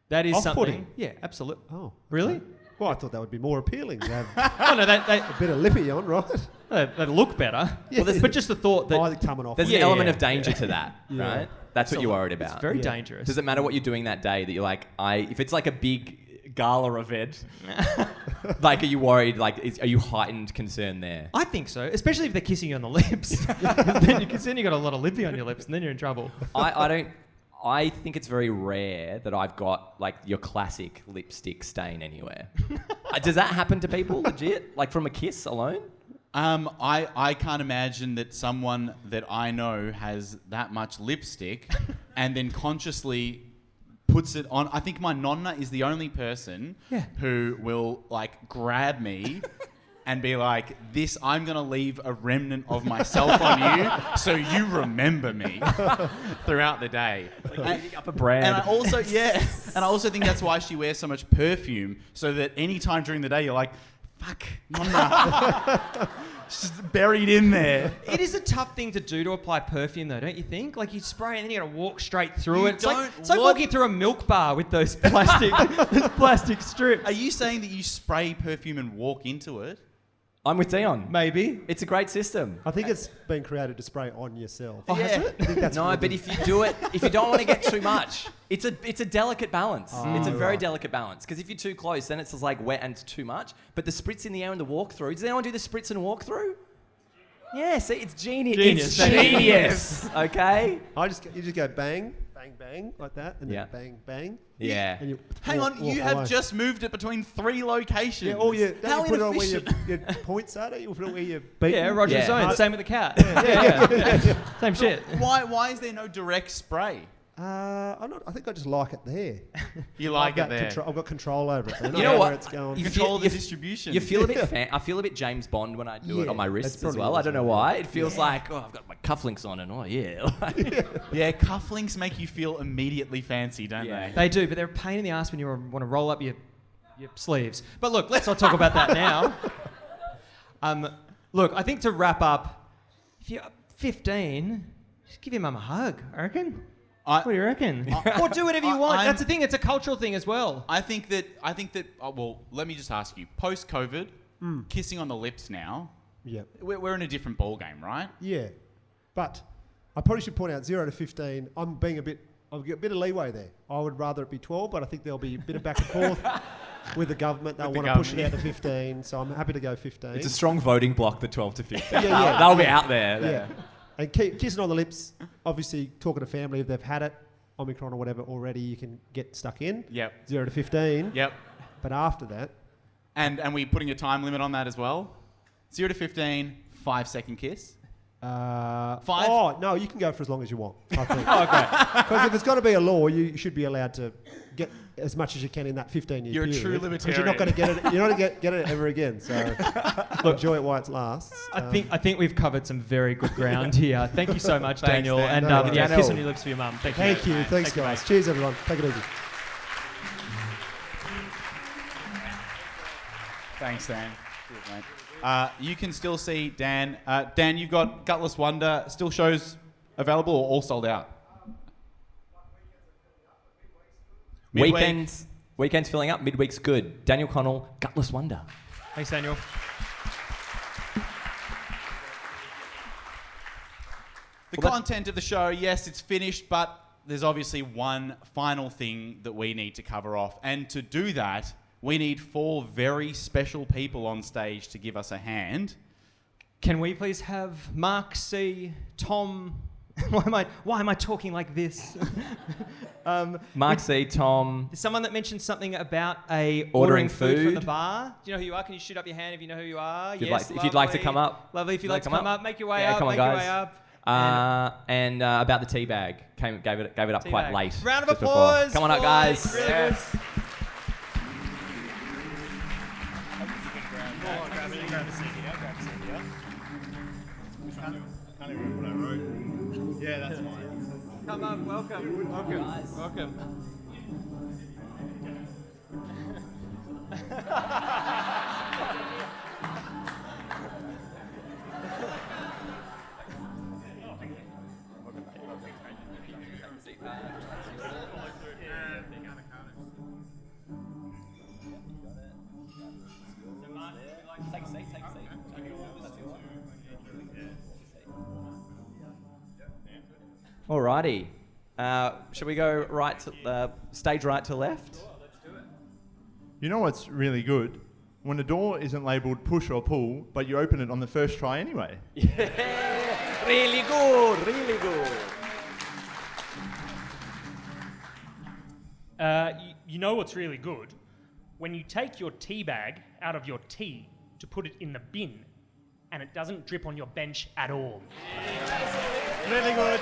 D: That is
I: Off-putting?
D: something. Yeah, absolutely.
I: Oh,
D: really?
I: Well, I thought that would be more appealing to have
D: Oh no, they
I: a bit of lippy on, right?
D: they look better.
I: Yeah.
D: But just the thought that
I: Either coming off.
G: There's an element of danger to that, right? That's what you're worried about.
D: it's very dangerous.
G: Does it matter what you're doing that day that you're like, if it's like a big gala event, like, are you worried? Like, are you heightened concern there?
D: I think so, especially if they're kissing you on the lips. then you got a lot of lippy on your lips, and then you're in trouble.
G: I think it's very rare that I've got like your classic lipstick stain anywhere. Does that happen to people legit? Like from a kiss alone?
C: I can't imagine that someone that I know has that much lipstick and then consciously puts it on. I think my nonna is the only person who will like grab me and be like, I'm going to leave a remnant of myself on you so you remember me throughout the day.
G: Like up a brand.
C: And I also think that's why she wears so much perfume, so that any time during the day you're like, fuck, Nonna. She's buried in there.
D: It is a tough thing to do to apply perfume, though, don't you think? Like, you spray and then you got to walk straight through it. It's like walking through a milk bar with those plastic strips.
C: Are you saying that you spray perfume and walk into it?
G: I'm with Dion.
D: Maybe.
G: It's a great system.
I: I think it's been created to spray on yourself.
D: Oh, has it?
I: I think that's
G: No, but if you do it, if you don't want to get too much, it's a delicate balance. It's a very delicate balance. Because if you're too close, then it's just like wet and it's too much. But the spritz in the air and the walk through. Does anyone do the spritz and walk through? Yeah, see, it's genius. It's genius. Okay.
I: You just go bang, bang, bang like that, and then bang, bang.
G: Yeah.
I: And you
C: Hang on, you have just moved it between 3 locations.
I: Yeah,
C: How
I: you put it on where
C: inefficient.
I: your points are. You put it where your beat.
D: Yeah, Roger's
G: Yeah.
D: own. Same with the cat. Yeah. Same shit.
C: Why is there no direct spray?
I: I think I just like it there.
C: You like it
I: I've
C: there.
I: I've got control over it. I
G: You know what?
I: Where it's going.
C: You control the distribution.
G: You feel a bit I feel a bit James Bond when I do it on my wrists as
I: probably
G: well.
I: is,
G: I don't know
I: yeah.
G: why. It feels like, I've got my cufflinks on and
C: Yeah, cufflinks make you feel immediately fancy, don't they?
D: They do, but they're a pain in the ass when you want to roll up your sleeves. But look, let's not talk about that now. Look, I think to wrap up, if you're 15, just give your mum a hug, I reckon. What do you reckon? Or do whatever you want. That's the thing. It's a cultural thing as well.
C: I think that. Well, let me just ask you. Post-COVID, kissing on the lips now.
I: Yeah.
C: We're in a different ball game, right?
I: Yeah. But I probably should point out 0 to 15. I'm being a bit I'll get a bit of leeway there. I would rather it be 12, but I think there'll be a bit of back and forth with the government. They'll want to push it out to 15, so I'm happy to go 15.
G: It's a strong voting block, the 12 to 15.
I: Yeah.
G: They'll be out there.
I: Yeah. And kissing on the lips, obviously talking to family if they've had it, Omicron or whatever already, you can get stuck in.
C: Yep.
I: 0 to 15.
C: Yep.
I: But after that...
C: And we putting a time limit on that as well? 0 to 15, 5-second kiss? 5?
I: Oh, no, you can go for as long as you want, I think.
C: Oh, okay.
I: Because if it's got to be a law, you should be allowed to get as much as you can in that 15-year
C: You're
I: period.
C: a true libertarian.
I: Because you're not going to get it. You're not going to get it ever again. So enjoy it while it lasts.
D: I think we've covered some very good ground here. Thank you so much, Daniel.
C: Dan.
D: And
I: No worries.
D: kiss on your lips for your mum. Thank you.
I: Thank you. Thanks, guys. Cheers, everyone. Take it easy.
C: Thanks, Dan. Cheers, mate. You can still see Dan. Dan, you've got Gutless Wonder. Still shows available or all sold out?
B: Weekends filling up. Midweek's good. Daniel Connell, Gutless Wonder.
D: Thanks, Daniel.
C: The content of the show, yes, it's finished, but there's obviously one final thing that we need to cover off. And to do that, we need 4 very special people on stage to give us a hand.
D: Can we please have Mark C, Tom... Why am I talking like this?
B: Mark C, Tom.
D: Someone that mentioned something about ordering
B: Ordering
D: food from the
B: food.
D: bar. Do you know who you are? Can you shoot up your hand if you know who you are?
B: If you'd
D: Yes,
B: if you'd like to
D: lovely.
B: come up.
D: Lovely. If you'd like to come up, make your way
B: Yeah,
D: up.
B: come on,
D: Make your
B: guys.
D: way up.
B: And about the tea bag. Gave it up quite
D: Teabag.
B: late.
D: Round of
B: just before.
D: applause.
B: Come on up,
D: for
B: guys.
D: really
B: Yeah.
D: good.
J: Yeah, that's fine.
D: Come up. Welcome. Welcome.
B: Alrighty. Should we go right to stage right to left?
J: You know what's really good? When the door isn't labelled push or pull, but you open it on the first try anyway.
B: Yeah, really good, really good.
K: You know what's really good? When you take your tea bag out of your tea to put it in the bin and it doesn't drip on your bench at all.
J: Really good.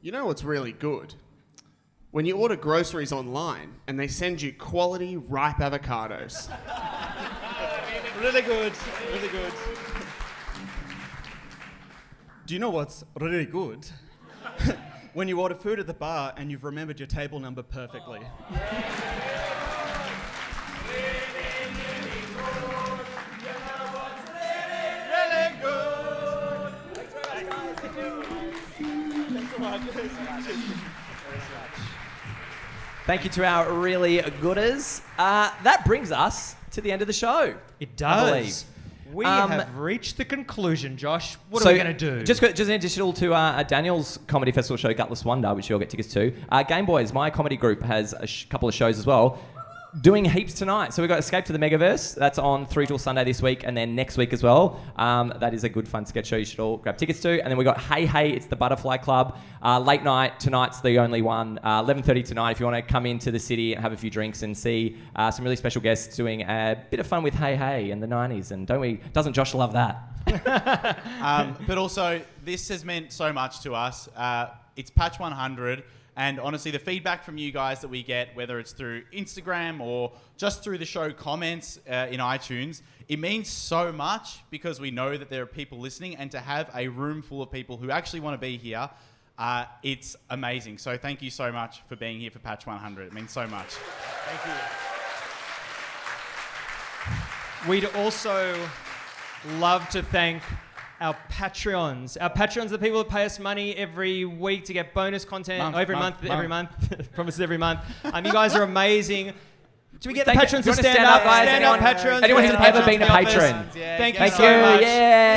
L: You know what's really good? When you order groceries online and they send you quality ripe avocados.
J: Really good. Really good.
M: Do you know what's really good? When you order food at the bar and you've remembered your table number perfectly.
B: Thank you to our really gooders. That brings us to the end of the show.
D: It
B: I believe.
D: does. We have reached the conclusion, Josh. What
B: So,
D: are we going to do?
B: Just in addition to Daniel's comedy festival show, Gutless Wonder, which you'll get tickets to, Game Boys, my comedy group, has a couple of shows as well. Doing heaps tonight. So we've got Escape to the Megaverse. That's on 3 till Sunday this week, and then next week as well. That is a good fun sketch show you should all grab tickets to. And then we've got Hey Hey, it's the Butterfly Club. Late night, tonight's the only one. 11:30 tonight if you want to come into the city and have a few drinks and see some really special guests doing a bit of fun with Hey Hey in the 90s. And doesn't Josh love that?
C: But also, this has meant so much to us. It's Patch 100. And honestly, the feedback from you guys that we get, whether it's through Instagram or just through the show comments in iTunes, it means so much because we know that there are people listening, and to have a room full of people who actually want to be here, it's amazing. So thank you so much for being here for Patch 100. It means so much.
D: Thank you. We'd also love to thank our Patreons. Our Patreons are the people that pay us money every week to get bonus content. Every month. Promises every month. You guys are amazing. Do we get the patrons to stand up,
B: guys?
D: Stand up, patrons.
B: Anyone who's ever been a patron?
D: Thank you
B: Thank
D: so
B: you.
D: much.
B: Yeah.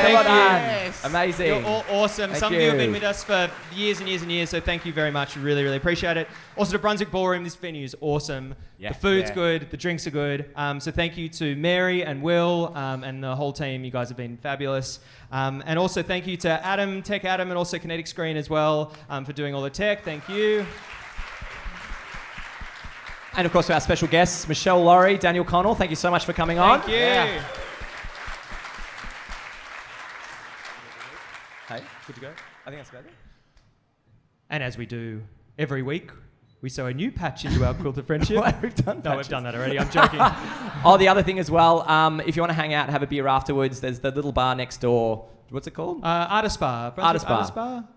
D: Thank you.
B: Well
D: Thank you.
B: done. Amazing.
D: You're all awesome.
B: Thank
D: Some of you have been
B: you.
D: with us for years and years and years, so thank you very much. We really, really appreciate it. Also to Brunswick Ballroom, this venue is awesome.
B: Yeah.
D: The food's
B: Yeah.
D: good, the drinks are good. So thank you to Mary and Will and the whole team. You guys have been fabulous. And also thank you to Adam, Tech Adam, and also Kinetic Screen as well for doing all the tech. Thank you.
B: And of course, our special guests, Meshel, Laurie, Daniel, Connell. Thank you so much for coming on.
D: Thank you.
B: Yeah. Hey, good to go? I think that's about it.
D: And as we do every week, we sew a new patch into our quilt of friendship.
B: We've done
D: No, we've
B: patches.
D: done that already. I'm joking.
B: Oh, the other thing as well, if you want to hang out, have a beer afterwards, there's the little bar next door. What's it called?
D: Artist Bar.
B: Artist Bar.
D: Artist Bar?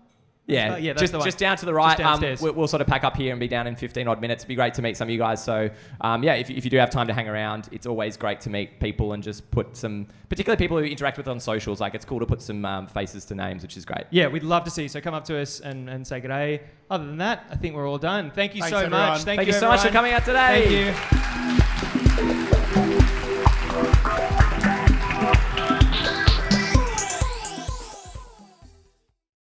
B: Yeah,
D: Yeah, that's the one.
B: just down to the right.
D: Just downstairs.
B: We'll sort of pack up here and be down in 15 odd minutes. It'd be great to meet some of you guys. So, yeah, if you do have time to hang around, it's always great to meet people and just put some, particularly people who interact with on socials. Like, it's cool to put some faces to names, which is great.
D: Yeah, we'd love to see you. So come up to us and say g'day. Other than that, I think we're all done. Thank you
L: Thanks,
D: so
L: everyone.
D: much.
B: Thank you so much for
D: everyone.
B: coming out today.
D: Thank you.